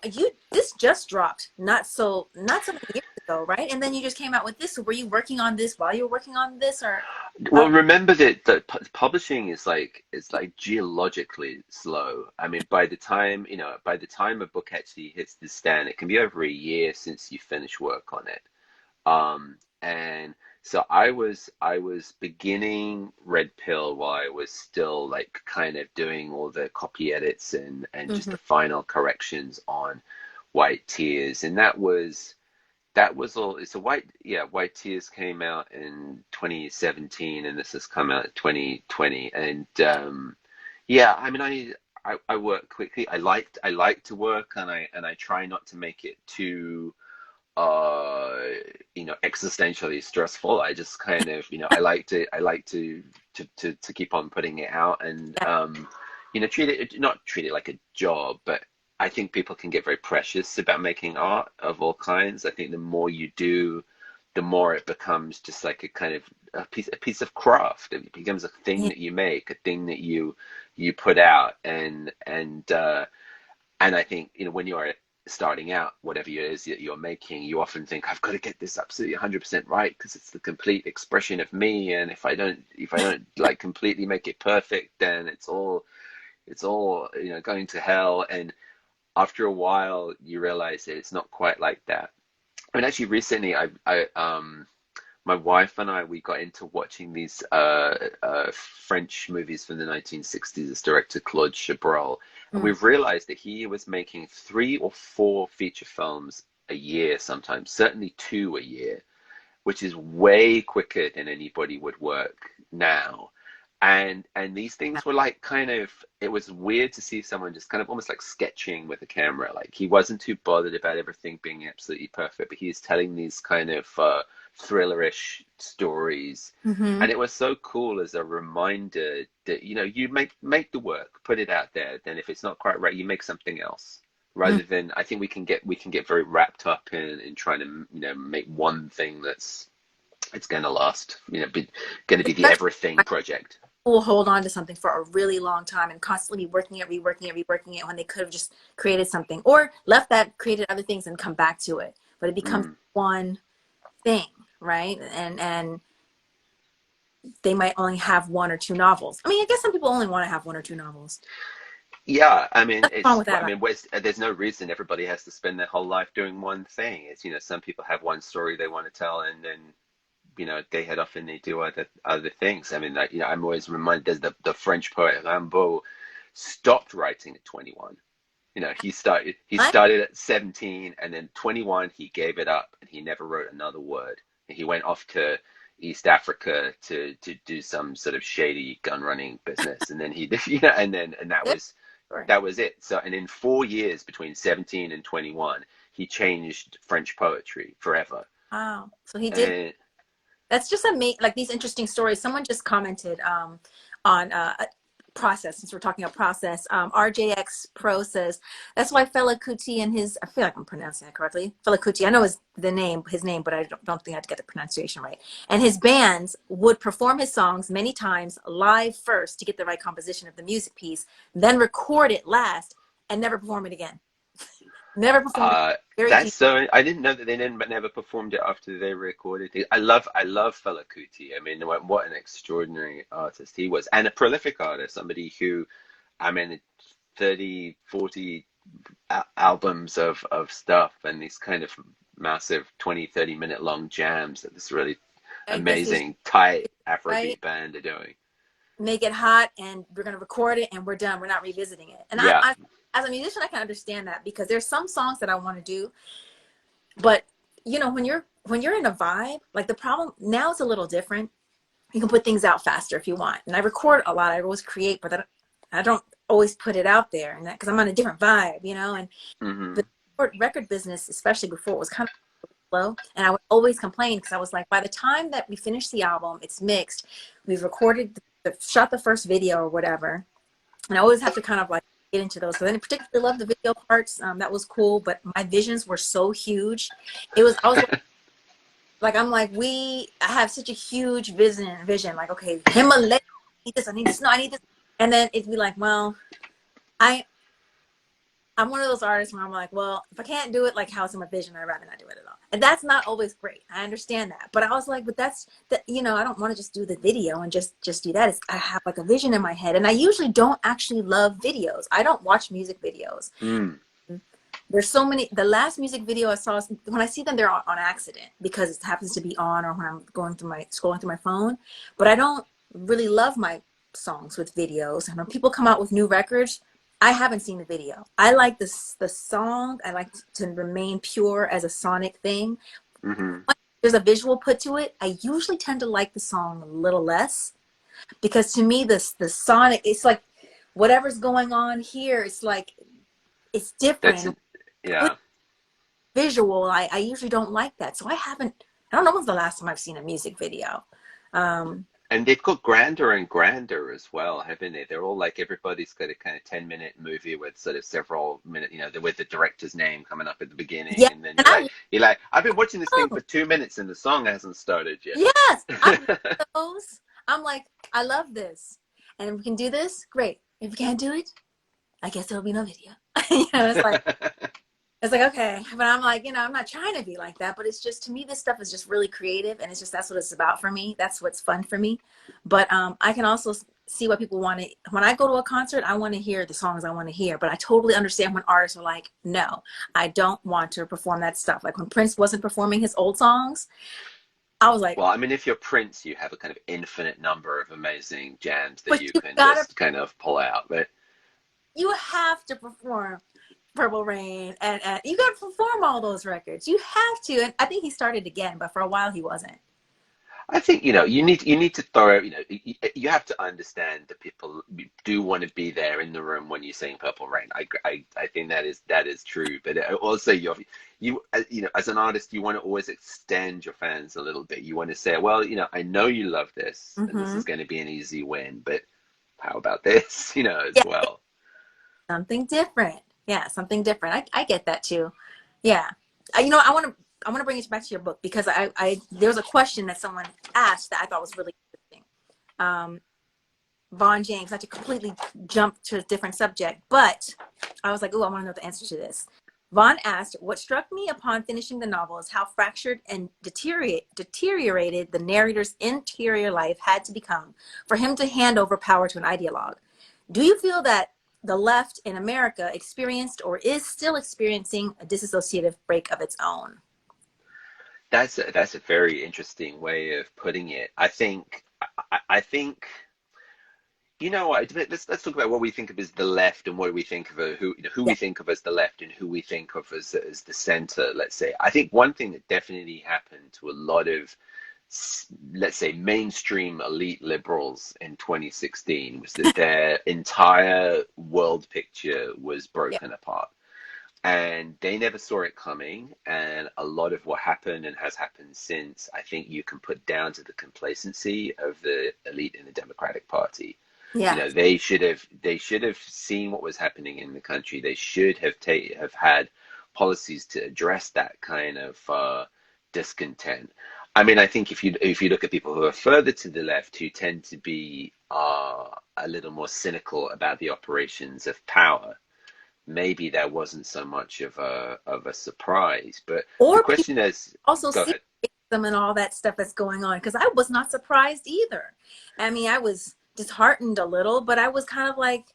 this just dropped not so many years ago, right? And then you just came out with this. So were you working on this while you were working on this, or well, remember that publishing is like geologically slow. I mean, by the time a book actually hits the stand, it can be over a year since you finish work on it. And so I was beginning Red Pill while I was still like kind of doing all the copy edits and just Mhm. the final corrections on White Tears, and that was all. It's a White Tears came out in 2017, and this has come out in 2020, and yeah, I mean I work quickly. I like to work, and I try not to make it too uh existentially stressful. I just kind of, I like to keep on putting it out, and Yeah. treat it like a job, but I think people can get very precious about making art of all kinds. I think the more you do, the more it becomes just like a kind of a piece of craft. It becomes a thing Yeah. that you make, a thing that you put out, and I think, when you are starting out, whatever it is that you're making, you often think, I've got to get this absolutely 100% right because it's the complete expression of me. And if I don't like completely make it perfect, then it's all going to hell. And after a while, you realize that it's not quite like that. I mean, actually, recently, my wife and I, we got into watching these French movies from the 1960s. This director Claude Chabrol, and Mm. we've realized that he was making 3 or 4 feature films a year, sometimes certainly 2 a year, which is way quicker than anybody would work now. And these things were like kind of, it was weird to see someone just kind of almost like sketching with a camera. Like he wasn't too bothered about everything being absolutely perfect, but he was telling these kind of thrillerish stories. Mm-hmm. And it was so cool as a reminder that, you make the work, put it out there. Then if it's not quite right, you make something else. Mm. Rather than, I think we can get very wrapped up in trying to, make one thing that's it's going to last, going to be the Especially everything project. will hold on to something for a really long time and constantly be working it, reworking it, reworking it when they could have just created something or left that, created other things and come back to it. But it becomes Mm. one thing, right? And they might only have one or two novels. I mean, I guess some people only want to have one or two novels. Yeah, I mean, What's wrong with that? there's no reason everybody has to spend their whole life doing one thing. It's, some people have one story they want to tell, and then they head off and they do other things. I mean, like, I'm always reminded there's the French poet Rimbaud stopped writing at 21. He What? started at 17, and then 21 he gave it up and he never wrote another word. And he went off to East Africa to do some sort of shady gun running business, and then he and Good story. that was it. So, and in 4 years between 17 and 21, he changed French poetry forever. Wow. So he did. And That's just amazing. Like these interesting stories. Someone just commented on process. Since we're talking about process, RJX Pro says that's why Fela Kuti and his. I feel like I'm pronouncing that correctly. Fela Kuti. I know his name, but I don't think I had to get the pronunciation right. And his bands would perform his songs many times live first to get the right composition of the music piece, then record it last and never perform it again. Never performed it. Very That's deep. so. I didn't know that they never performed it after they recorded it. I love Fela Kuti. I mean, what an extraordinary artist he was, and a prolific artist. Somebody who, I mean, 30, 40 albums of stuff, and these kind of massive 20, 30 minute long jams that this really I guess he's amazing tight right. Afrobeat band are doing. Make it hot, and we're gonna record it, and we're done. We're not revisiting it. And Yeah. as a musician, I can understand that because there's some songs that I want to do, but you know, when you're in a vibe, like the problem now it's a little different. You can put things out faster if you want, and I record a lot. I always create, but I don't always put it out there, and that because I'm on a different vibe, you know. And Hmm. the record business, especially before, was kind of slow, and I would always complain because I was like, by the time that we finish the album, it's mixed, we've recorded, shot the first video or whatever, and I always have to kind of like get into those. So then, I particularly love the video parts. That was cool, but my visions were so huge. I was like, I'm like, I have such a huge vision. Like, okay, Himalaya, I need this, I need this, no, I need this, and then it'd be like, well, I I'm one of those artists where I'm like, well, if I can't do it like how it's in my vision, I'd rather not do it at all. And that's not always great. I understand that. But I was like, but that's that, you know, I don't want to just do the video and just do that. I have like a vision in my head. And I usually don't actually love videos. I don't watch music videos. Mm. There's so many. The last music video I saw, when I see them, they're on accident because it happens to be on, or when I'm scrolling through my phone. But I don't really love my songs with videos. And when people come out with new records, I haven't seen the video. I like the song. I like to remain pure as a sonic thing. Hmm. When there's a visual put to it, I usually tend to like the song a little less because to me, the sonic, it's like whatever's going on here, it's like it's That's different. With yeah. visual, I usually don't like that. So I don't know when's the last time I've seen a music video. Um, And they've got grander and grander as well, haven't they? They're all like everybody's got a kind of 10-minute movie with sort of several minute, with the director's name coming up at the beginning, yeah, and then and you're like, I've been watching this thing love, for 2 minutes and the song hasn't started yes, I love yet. those. I'm like, I love this. And if we can do this, great. If we can't do it, I guess there'll be no video. You know, it's like, okay. But I'm like, I'm not trying to be like that, but it's just, to me, this stuff is just really creative. And it's just, that's what it's about for me. That's what's fun for me. But I can also see what people want to, when I go to a concert, I want to hear the songs I want to hear. But I totally understand when artists are like, no, I don't want to perform that stuff. Like when Prince wasn't performing his old songs, I was like, Well, I mean, if you're Prince, you have a kind of infinite number of amazing jams that but you you can gotta, just kind of pull out. But you have to perform Purple Rain, and you got to perform all those records. You have to. And I think he started again, but for a while he wasn't. I think, you need to throw, you have to understand that people do want to be there in the room when you sing Purple Rain. I think that is true. But also as an artist, you want to always extend your fans a little bit. You want to say, well, I know you love this and this Mm-hmm. is going to be an easy win, but how about this, as Yeah, well. something different. Yeah, something different. I get that too. Yeah. I want to bring it back to your book because there was a question that someone asked that I thought was really interesting. Um, Vaughn James, not to completely jump to a different subject, but I was like, oh, I want to know the answer to this. Vaughn asked, what struck me upon finishing the novel is how fractured and deteriorated the narrator's interior life had to become for him to hand over power to an ideologue. Do you feel that the left in America experienced or is still experiencing a disassociative break of its own? That's a very interesting way of putting it. I think let's talk about what we think of as the left and what we think of who Yeah, we think of as the left and who we think of as the center, let's say. I think one thing that definitely happened to a lot of, let's say, mainstream elite liberals in 2016 was that their entire world picture was yeah, broken apart, and they never saw it coming. And a lot of what happened and has happened since, I think you can put down to the complacency of the elite in the Democratic Party. yeah, They should have seen what was happening in the country. They should have had policies to address that kind of discontent. I mean, I think if you look at people who are further to the left, who tend to be a little more cynical about the operations of power, maybe there wasn't so much of a surprise. But the Or people question is, also go see ahead. them and all that stuff that's going on, because I was not surprised either. I mean, I was disheartened a little, but I was kind of like,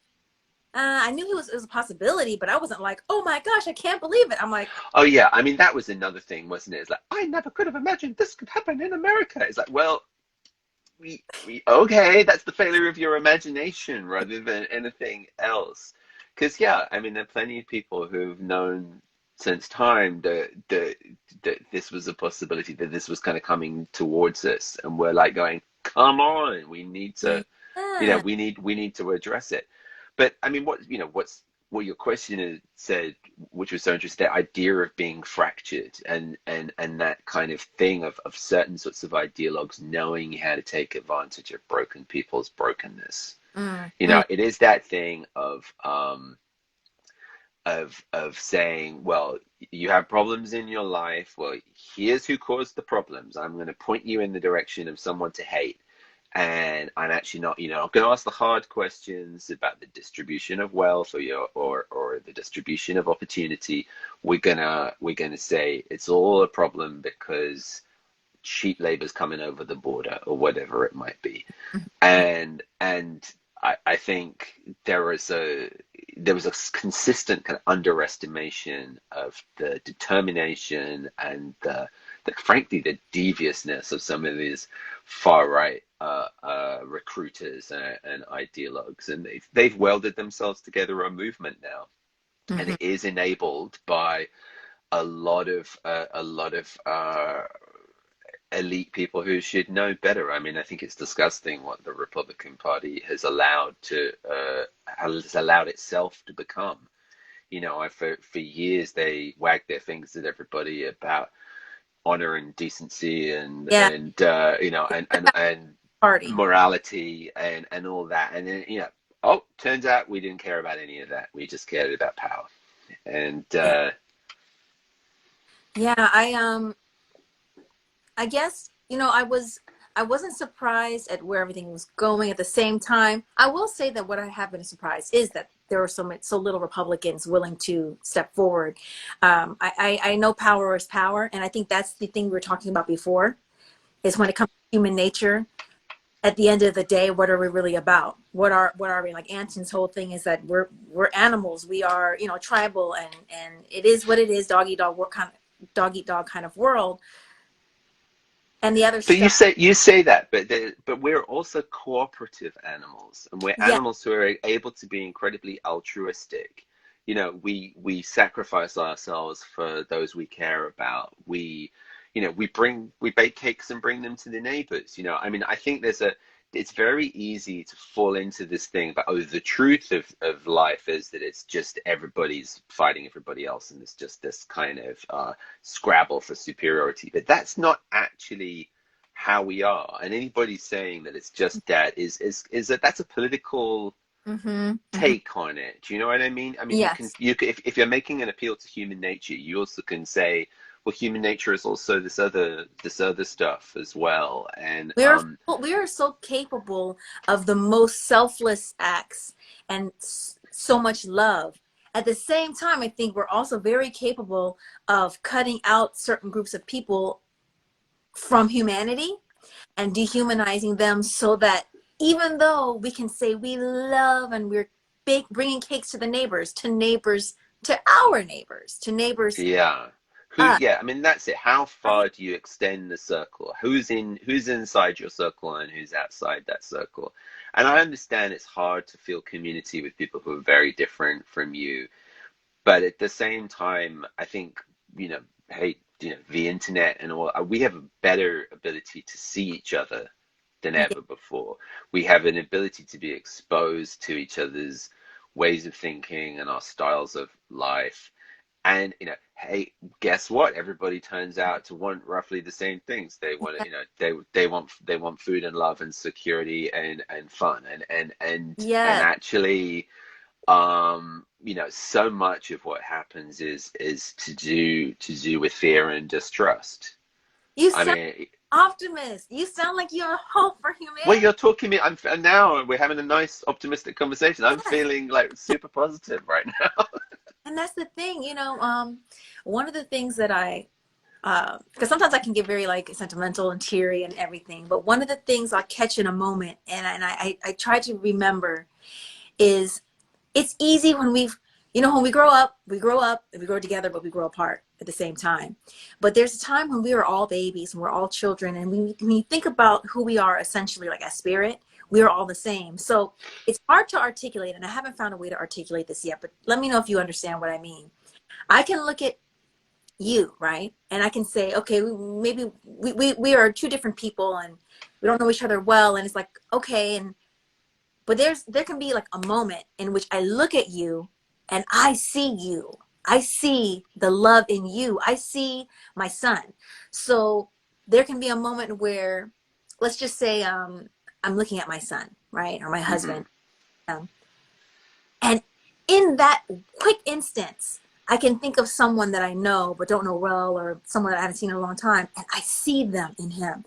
I knew it was a possibility, but I wasn't like, oh my gosh, I can't believe it. I'm like, Oh yeah, I mean that was another thing, wasn't it? It's like I never could have imagined this could happen in America. It's like, well, we okay, that's the failure of your imagination rather than anything else. Because yeah, I mean there are plenty of people who've known since time that this was a possibility, that this was kind of coming towards us, and we're like going, come on, we need to, yeah, we need to address it. But I mean, what your question is, said, which was so interesting, the idea of being fractured, and that kind of thing of certain sorts of ideologues knowing how to take advantage of broken people's brokenness. mm, It is that thing of saying, well, you have problems in your life. Well, here's who caused the problems. I'm going to point you in the direction of someone to hate. And I'm actually not going to ask the hard questions about the distribution of wealth or the distribution of opportunity. We're gonna say it's all a problem because cheap labor's coming over the border or whatever it might be. And I think there was a consistent kind of underestimation of the determination and frankly the deviousness of some of these far right recruiters and ideologues, and they've welded themselves together a movement now, and mhm. it is enabled by a lot of elite people who should know better. I mean, I think it's disgusting what the Republican Party has allowed itself to become. For years they wagged their fingers at everybody about honor and decency Yeah, and party. morality and all that, and then oh, turns out we didn't care about any of that. We just cared about power. And Yeah, yeah. I guess, I wasn't surprised at where everything was going. At the same time, I will say that what I have been surprised is that there were so little Republicans willing to step forward. I know power is power, and I think that's the thing we were talking about before. Is when it comes to human nature. At the end of the day, what are we really about? What are we? Like Anton's whole thing is that we're animals. We are, tribal, and it is what it is. Dog eat dog, what kind of dog eat dog kind of world, and the other but you stuff. say that, but we're also cooperative animals, and we're Yeah, animals who are able to be incredibly altruistic. We sacrifice ourselves for those we care about. We bake cakes and bring them to the neighbors. I mean, I think it's very easy to fall into this thing, but the truth of life is that it's just everybody's fighting everybody else, and it's just this kind of scrabble for superiority. But that's not actually how we are. And anybody saying that it's just that is that's a political mm-hmm, mm-hmm. take on it. Do you know what I mean? I mean, Yes, if you're making an appeal to human nature, you also can say, well, human nature is also this other stuff as well. And we are so capable of the most selfless acts and so much love. At the same time, I think we're also very capable of cutting out certain groups of people from humanity and dehumanizing them, so that even though we can say we love and we're bringing cakes to the neighbors, to our neighbors, to neighbors, yeah, us. yeah, I mean that's it. How Right? far do you extend the circle? Who's inside your circle and who's outside that circle? And I understand it's hard to feel community with people who are very different from you. But at the same time, I think, hey, the internet and all, we have a better ability to see each other than Yeah. ever before. We have an ability to be exposed to each other's ways of thinking and our styles of life. And, hey, guess what? Everybody turns out to want roughly the same things. They want to, they want food and love and security and fun and Yes. actually so much of what happens is to do with fear and distrust. You I sound mean, optimist. You sound like you have hope for well, humanity. you're talking me. Now we're having a nice, optimistic conversation. I'm Yes. feeling like super positive right now. And that's the thing, one of the things that because sometimes I can get very like sentimental and teary and everything, but one of the things I catch in a moment, and I try to remember, is it's easy when when we grow up and we grow together, but we grow apart at the same time. But there's a time when we are all babies and we're all children, and when you think about who we are essentially, like as spirit, we are all the same. So it's hard to articulate, and I haven't found a way to articulate this yet, but let me know if you understand what I mean. I can look at you, right? And I can say, okay, maybe we are two different people and we don't know each other well. And it's like, okay. But there can be like a moment in which I look at you and I see you. I see the love in you. I see my son. So there can be a moment where, let's just say, I'm looking at my son, right? Or my Hmm. husband. And in that quick instance, I can think of someone that I know but don't know well, or someone that I haven't seen in a long time, and I see them in him.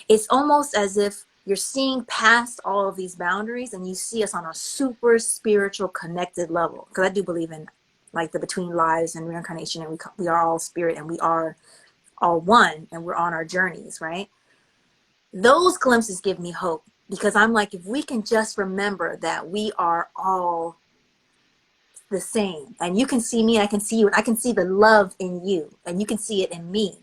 It's almost as if you're seeing past all of these boundaries and you see us on a super spiritual connected level. Because I do believe in like the between lives and reincarnation, and we are all spirit and we are all one and we're on our journeys, right? Those glimpses give me hope because I'm like, if we can just remember that we are all the same, and you can see me and I can see you, and I can see the love in you and you can see it in me,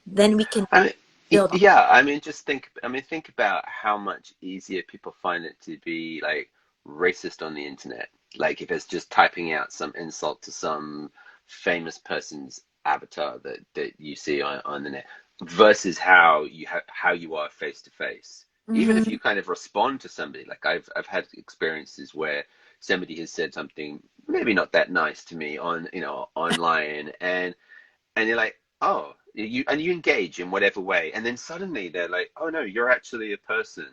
then we can I mean, build on. yeah, I mean, think about how much easier people find it to be like racist on the internet. Like if it's just typing out some insult to some famous person's avatar that you see on the net versus how you are face to face. Even if Mm-hmm. you kind of respond to somebody, like I've had experiences where somebody has said something maybe not that nice to me on, online, and you're like, oh, you engage in whatever way, and then suddenly they're like, oh no, you're actually a person,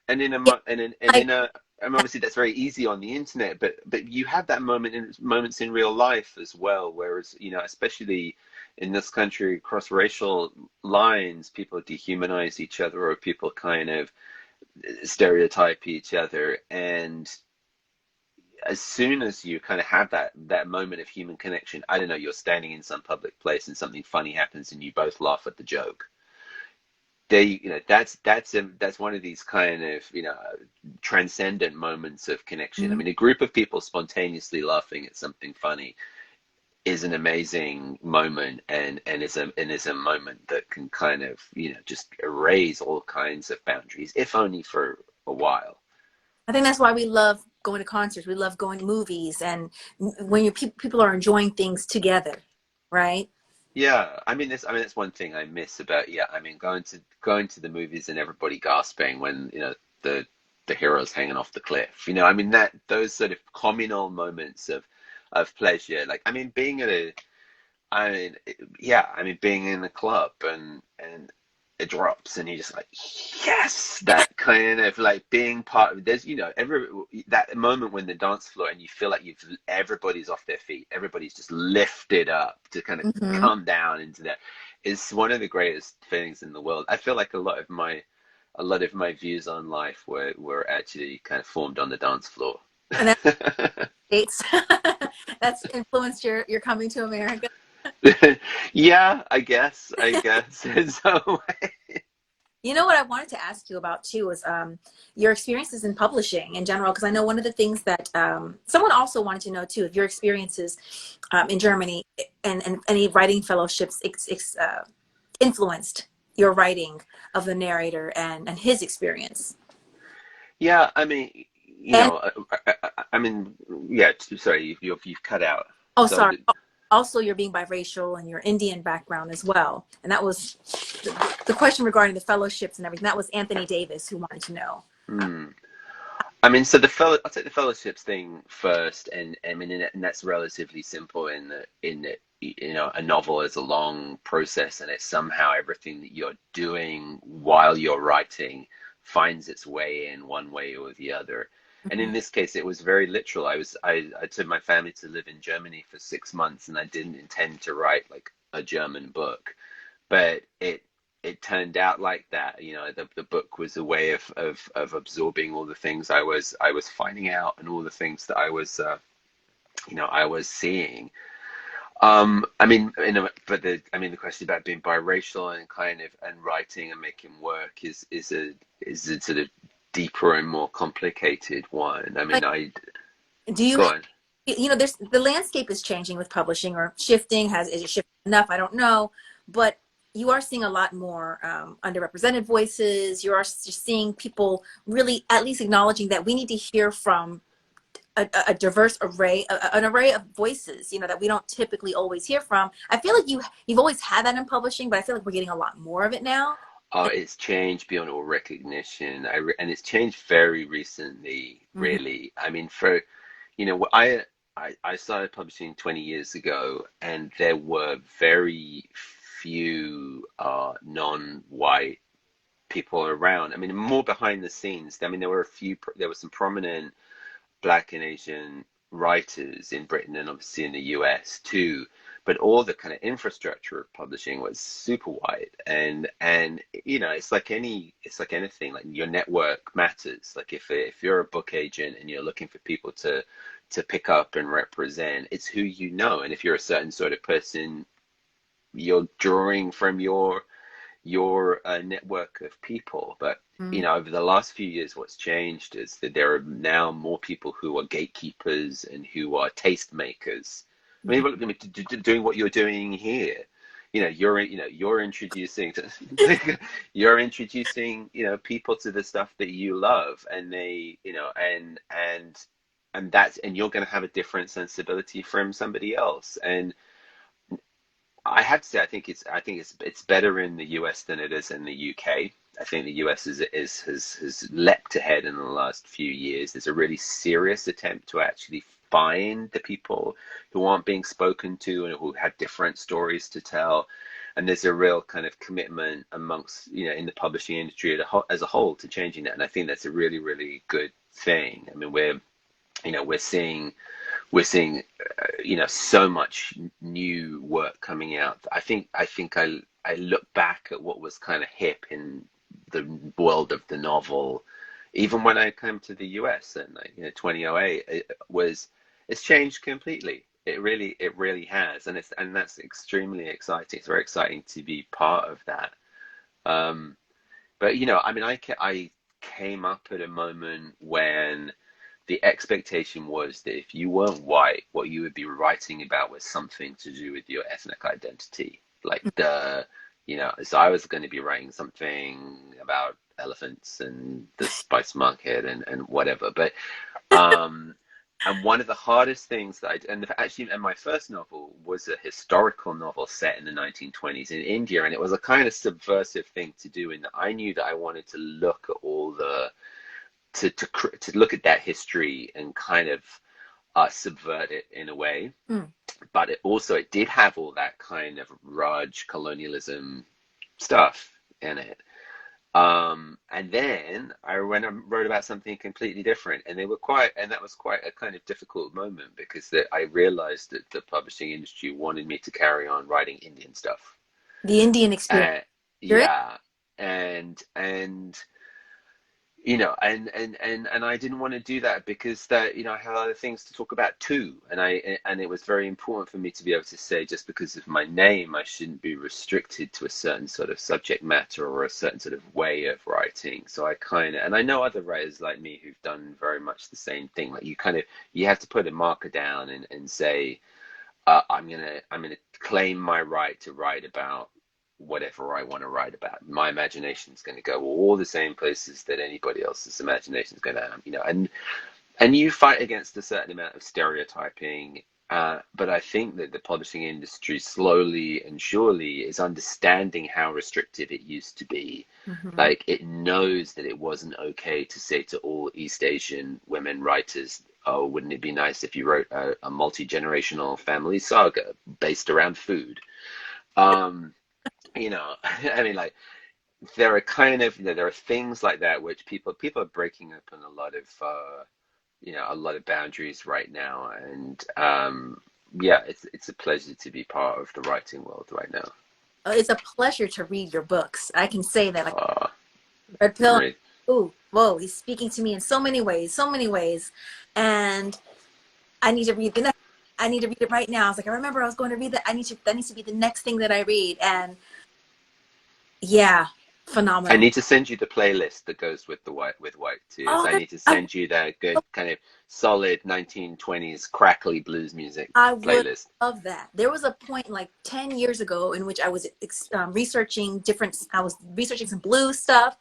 and in a Yeah, mo- and like in a and obviously that's very easy on the internet, but you have that moments in real life as well, whereas especially in this country across racial lines, people dehumanize each other or people kind of stereotype each other, and as soon as you kind of have that moment of human connection, I don't know, you're standing in some public place and something funny happens and you both laugh at the joke. That's one of these kind of transcendent moments of connection. I mhm. mean, a group of people spontaneously laughing at something funny is an amazing moment, and is a moment that can kind of just erase all kinds of boundaries, if only for a while. I think that's why we love going to concerts, we love going to movies, and when people are enjoying things together, right? Yeah, I mean, that's one thing I miss about, yeah, I mean, going to the movies and everybody gasping when, the hero's hanging off the cliff. I mean, that those sort of communal moments of pleasure. Like, I mean, I mean, yeah, I mean, being in a club and it drops and you're just like, yes, that kind of like being part of. There's, every that moment when the dance floor and you feel like everybody's off their feet, everybody's just lifted up to kind of Hmm. come down into that is one of the greatest feelings in the world. I feel like a lot of my views on life were actually kind of formed on the dance floor. And that's dates. That's influenced your coming to America. Yeah, I guess in some way. You know what I wanted to ask you about too was your experiences in publishing in general, because I know one of the things that someone also wanted to know too, if your experiences in Germany and any writing fellowships influenced your writing of the narrator and his experience. Yeah, I mean, And I mean, yeah. Sorry, you've cut out. oh, So, sorry. Also, you're being biracial and your Indian background as well. And that was the question regarding the fellowships and everything. That was Anthony Davis who wanted to know. hmm. I mean, so I'll take the fellowships thing first, and I mean, and that's relatively simple in that a novel is a long process, and it's somehow everything that you're doing while you're writing finds its way in one way or the other. And in Mhm. this case, it was very literal. I took my family to live in Germany for 6 months, and I didn't intend to write like a German book, but it turned out like that. The book was a way of absorbing all the things I was finding out and all the things that I was I was seeing. I mean, the question about being biracial and kind of and writing and making work is a sort of deeper and more complicated one. I mean, Like, I do you go on. there's the landscape is changing with publishing or shifting. Is it shifting enough? I don't know, but you are seeing a lot more underrepresented voices. You are just seeing people really at least acknowledging that we need to hear from a diverse array, an array of voices, that we don't typically always hear from. I feel like you've always had that in publishing, but I feel like we're getting a lot more of it now. Oh, it's changed beyond all recognition. And it's changed very recently, Mhm. really. I mean, I started publishing 20 years ago, and there were very few non-white people around. I mean, more behind the scenes. I mean, there were some prominent Black and Asian writers in Britain and obviously in the US too. But all the kind of infrastructure of publishing was super white, and it's like anything. Like your network matters. Like if you're a book agent and you're looking for people to pick up and represent, it's who you know. And if you're a certain sort of person, you're drawing from your network of people. But Mhm. over the last few years, what's changed is that there are now more people who are gatekeepers and who are tastemakers. I mean, look, doing what you're doing here. You're introducing you're introducing, people to the stuff that you love, and they, and you're going to have a different sensibility from somebody else. And I have to say, I think it's better in the US than it is in the UK. I think the US has leapt ahead in the last few years. There's a really serious attempt to actually find the people who aren't being spoken to and who have different stories to tell. And there's a real kind of commitment amongst, in the publishing industry as a whole to changing that. And I think that's a really, really good thing. I mean, we're seeing so much new work coming out. I look back at what was kind of hip in the world of the novel, even when I came to the US in 2008. It's changed completely. It really has, and that's extremely exciting. It's very exciting to be part of that. Um, but I mean, I came up at a moment when the expectation was that if you weren't white, what you would be writing about was something to do with your ethnic identity. So I was going to be writing something about elephants and the spice market and whatever. But um, and one of the hardest things and my first novel was a historical novel set in the 1920s in India, and it was a kind of subversive thing to do in that I knew that I wanted to look at all the to look at that history and kind of subvert it in a way. Mm. But it did have all that kind of Raj colonialism stuff in it. And then I went and wrote about something completely different, and that was quite a kind of difficult moment because I realized that the publishing industry wanted me to carry on writing Indian stuff. The Indian experience. You're Yeah, and and I didn't want to do that because I had other things to talk about too, and it was very important for me to be able to say just because of my name, I shouldn't be restricted to a certain sort of subject matter or a certain sort of way of writing. So and I know other writers like me who've done very much the same thing. Like you have to put a marker down and say, I'm gonna claim my right to write about whatever I want to write about. My imagination is going to go all the same places that anybody else's imagination is going to, and you fight against a certain amount of stereotyping. But I think that the publishing industry slowly and surely is understanding how restrictive it used to be. Mhm. Like it knows that it wasn't okay to say to all East Asian women writers, "Oh, wouldn't it be nice if you wrote a multi-generational family saga based around food?" Um, I mean, like there are there are things like that which people are breaking open a lot of boundaries right now, and yeah, it's a pleasure to be part of the writing world right now. It's a pleasure to read your books. I can say that. Like Uh, Red Pill. Great. Ooh, whoa, he's speaking to me in so many ways, so many ways, and I need to read the next. I need to read it right now. I was like, I remember I was going to read that. That needs to be the next thing that I read. And yeah, I phenomenal. need to send you the playlist that goes with the White Tears. Oh, I need to send you that good kind of solid 1920s crackly blues music I would playlist. love that. There was a point like 10 years ago in which I was I was researching some blues stuff.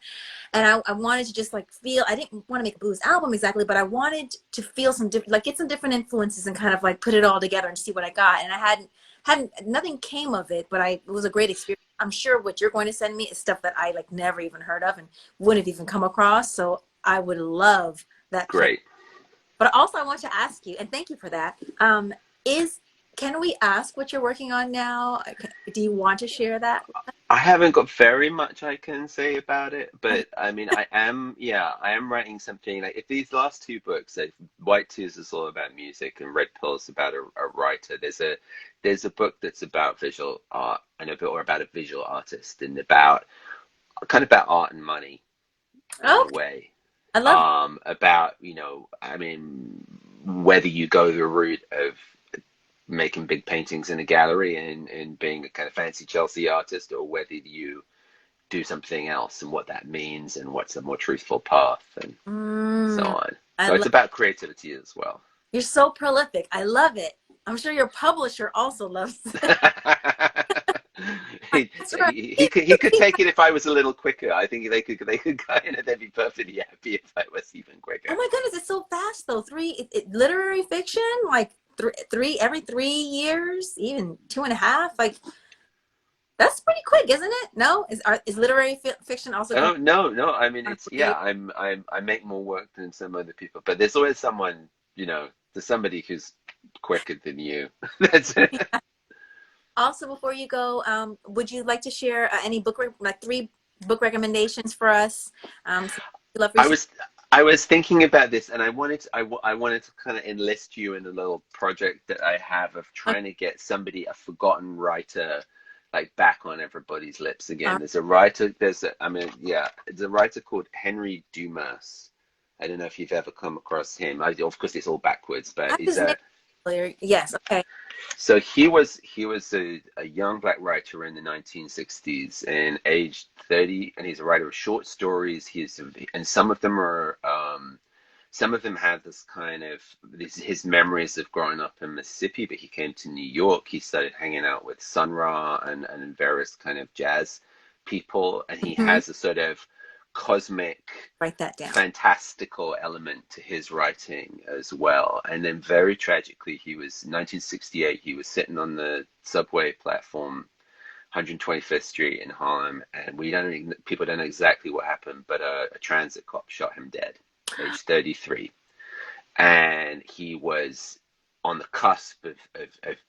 And I wanted to just like feel, I didn't want to make a blues album exactly, but I wanted to feel some different, like get some different influences and kind of like put it all together and see what I got. And I nothing came of it, but it was a great experience. I'm sure what you're going to send me is stuff that I like never even heard of and wouldn't have even come across. So I would love that play. Great. But also I want to ask you, and thank you for that. Is, can we ask what you're working on now? Do you want to share that? I haven't got very much I can say about it, but I mean, I am writing something like if these last two books, like White Tears is all about music and Red Pill's about a writer. There's a book that's about visual art and or about a visual artist and about kind of about art and money in a Okay. way. I love About, you know, I mean, whether you go the route of making big paintings in a gallery and being a kind of fancy Chelsea artist, or whether you do something else and what that means and what's a more truthful path and so mm, on. I So it's love about creativity as well. You're so prolific. I love it. I'm sure your publisher also loves it. That's right. He could take it if I was a little quicker. I think they could kind of they'd be perfectly happy if I was even Oh quicker. my goodness, it's so fast though. Literary fiction, like three every 3 years, even 2.5. Like that's pretty quick, isn't it? No, is literary fiction also going Oh no, no. I mean, on it's yeah. really? I make more work than some other people, but there's always someone, you know, there's somebody who's quicker than you. That's it. Also, before you go, would you like to share any like 3 book recommendations for us? Since we love I research. was I was thinking about this, and I wanted to kind of enlist you in a little project that I have of trying to get somebody, a forgotten writer, like back on everybody's lips again. There's a writer. I mean, yeah, there's a writer called Henry Dumas. I don't know if you've ever come across him. Of course, it's all backwards, I but have his name familiar. Yes. Okay. so he was a young black writer in the 1960s and aged 30, and he's a writer of short stories. And some of them have this kind of his memories of growing up in Mississippi, but he came to New York. He started hanging out with Sun Ra and various kind of jazz people, and he Hmm. has a sort of cosmic Write that down. fantastical element to his writing as well. And then very tragically, 1968, he was sitting on the subway platform, 125th Street in Harlem, and people don't know exactly what happened, but a transit cop shot him dead, age 33. And he was on the cusp of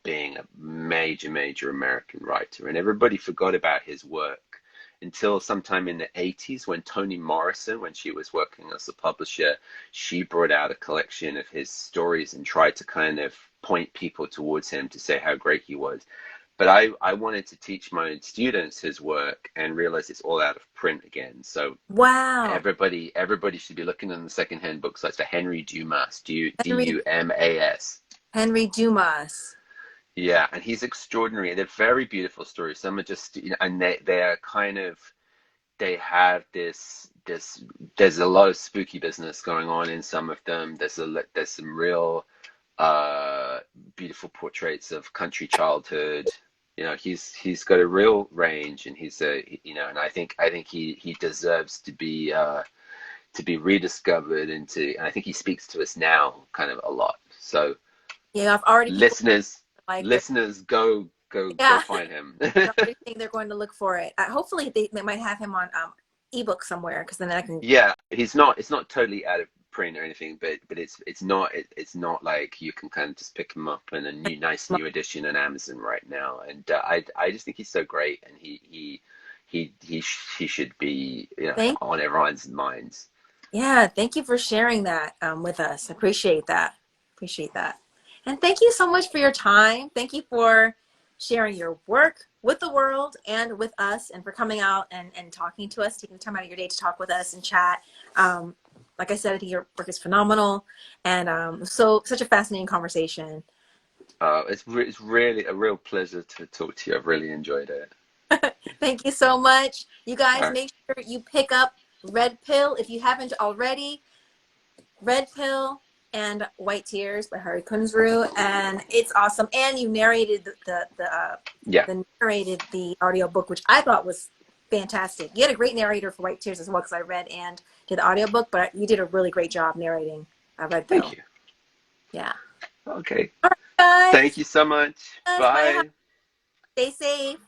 being a major, major American writer. And everybody forgot about his work until sometime in the 80s when Toni Morrison, when she was working as a publisher, she brought out a collection of his stories and tried to kind of point people towards him to say how great he was. But I wanted to teach my students his work and realize it's all out of print again. So Wow. everybody should be looking in the secondhand booksites for Henry Dumas, Henry Dumas. Henry Dumas. Yeah, and he's extraordinary. They're very beautiful stories. Some are just, you know, and they're kind of they have this. There's a lot of spooky business going on in some of them. There's some real uh beautiful portraits of country childhood. You know, he's got a real range, and he's a you know, and I think he deserves to be rediscovered and I think he speaks to us now kind of a lot. So Yeah, I've already people listeners, like they're listeners, go yeah. find him. They're already saying they're going to look for it. Hopefully they might have him on ebook somewhere because then I can. Yeah, he's not. It's not totally out of print or anything, but it's not like you can kind of just pick him up in a new edition on Amazon right now. And I just think he's so great, and he should be, you know, Thank on everyone's minds. Yeah, thank you for sharing that with us. Appreciate that. Appreciate that. And thank you so much for your time. Thank you for sharing your work with the world and with us, and for coming out and talking to us, taking the time out of your day to talk with us and chat. Um, like I said, I think your work is phenomenal, and so such a fascinating conversation. It's really a real pleasure to talk to you. I've really enjoyed it. Thank you so much. You All guys right. make sure you pick up Red Pill if you haven't already. Red Pill and White Tears by Harry Kunzru, and it's awesome. And you narrated Yeah. the narrated the audiobook, which I thought was fantastic. You had a great narrator for White Tears as well, because I read and did the audiobook, but you did a really great job narrating Red Thank Pill. you. Yeah. Okay. All right, Thank guys. you so much. Guys, bye. Bye. Stay safe.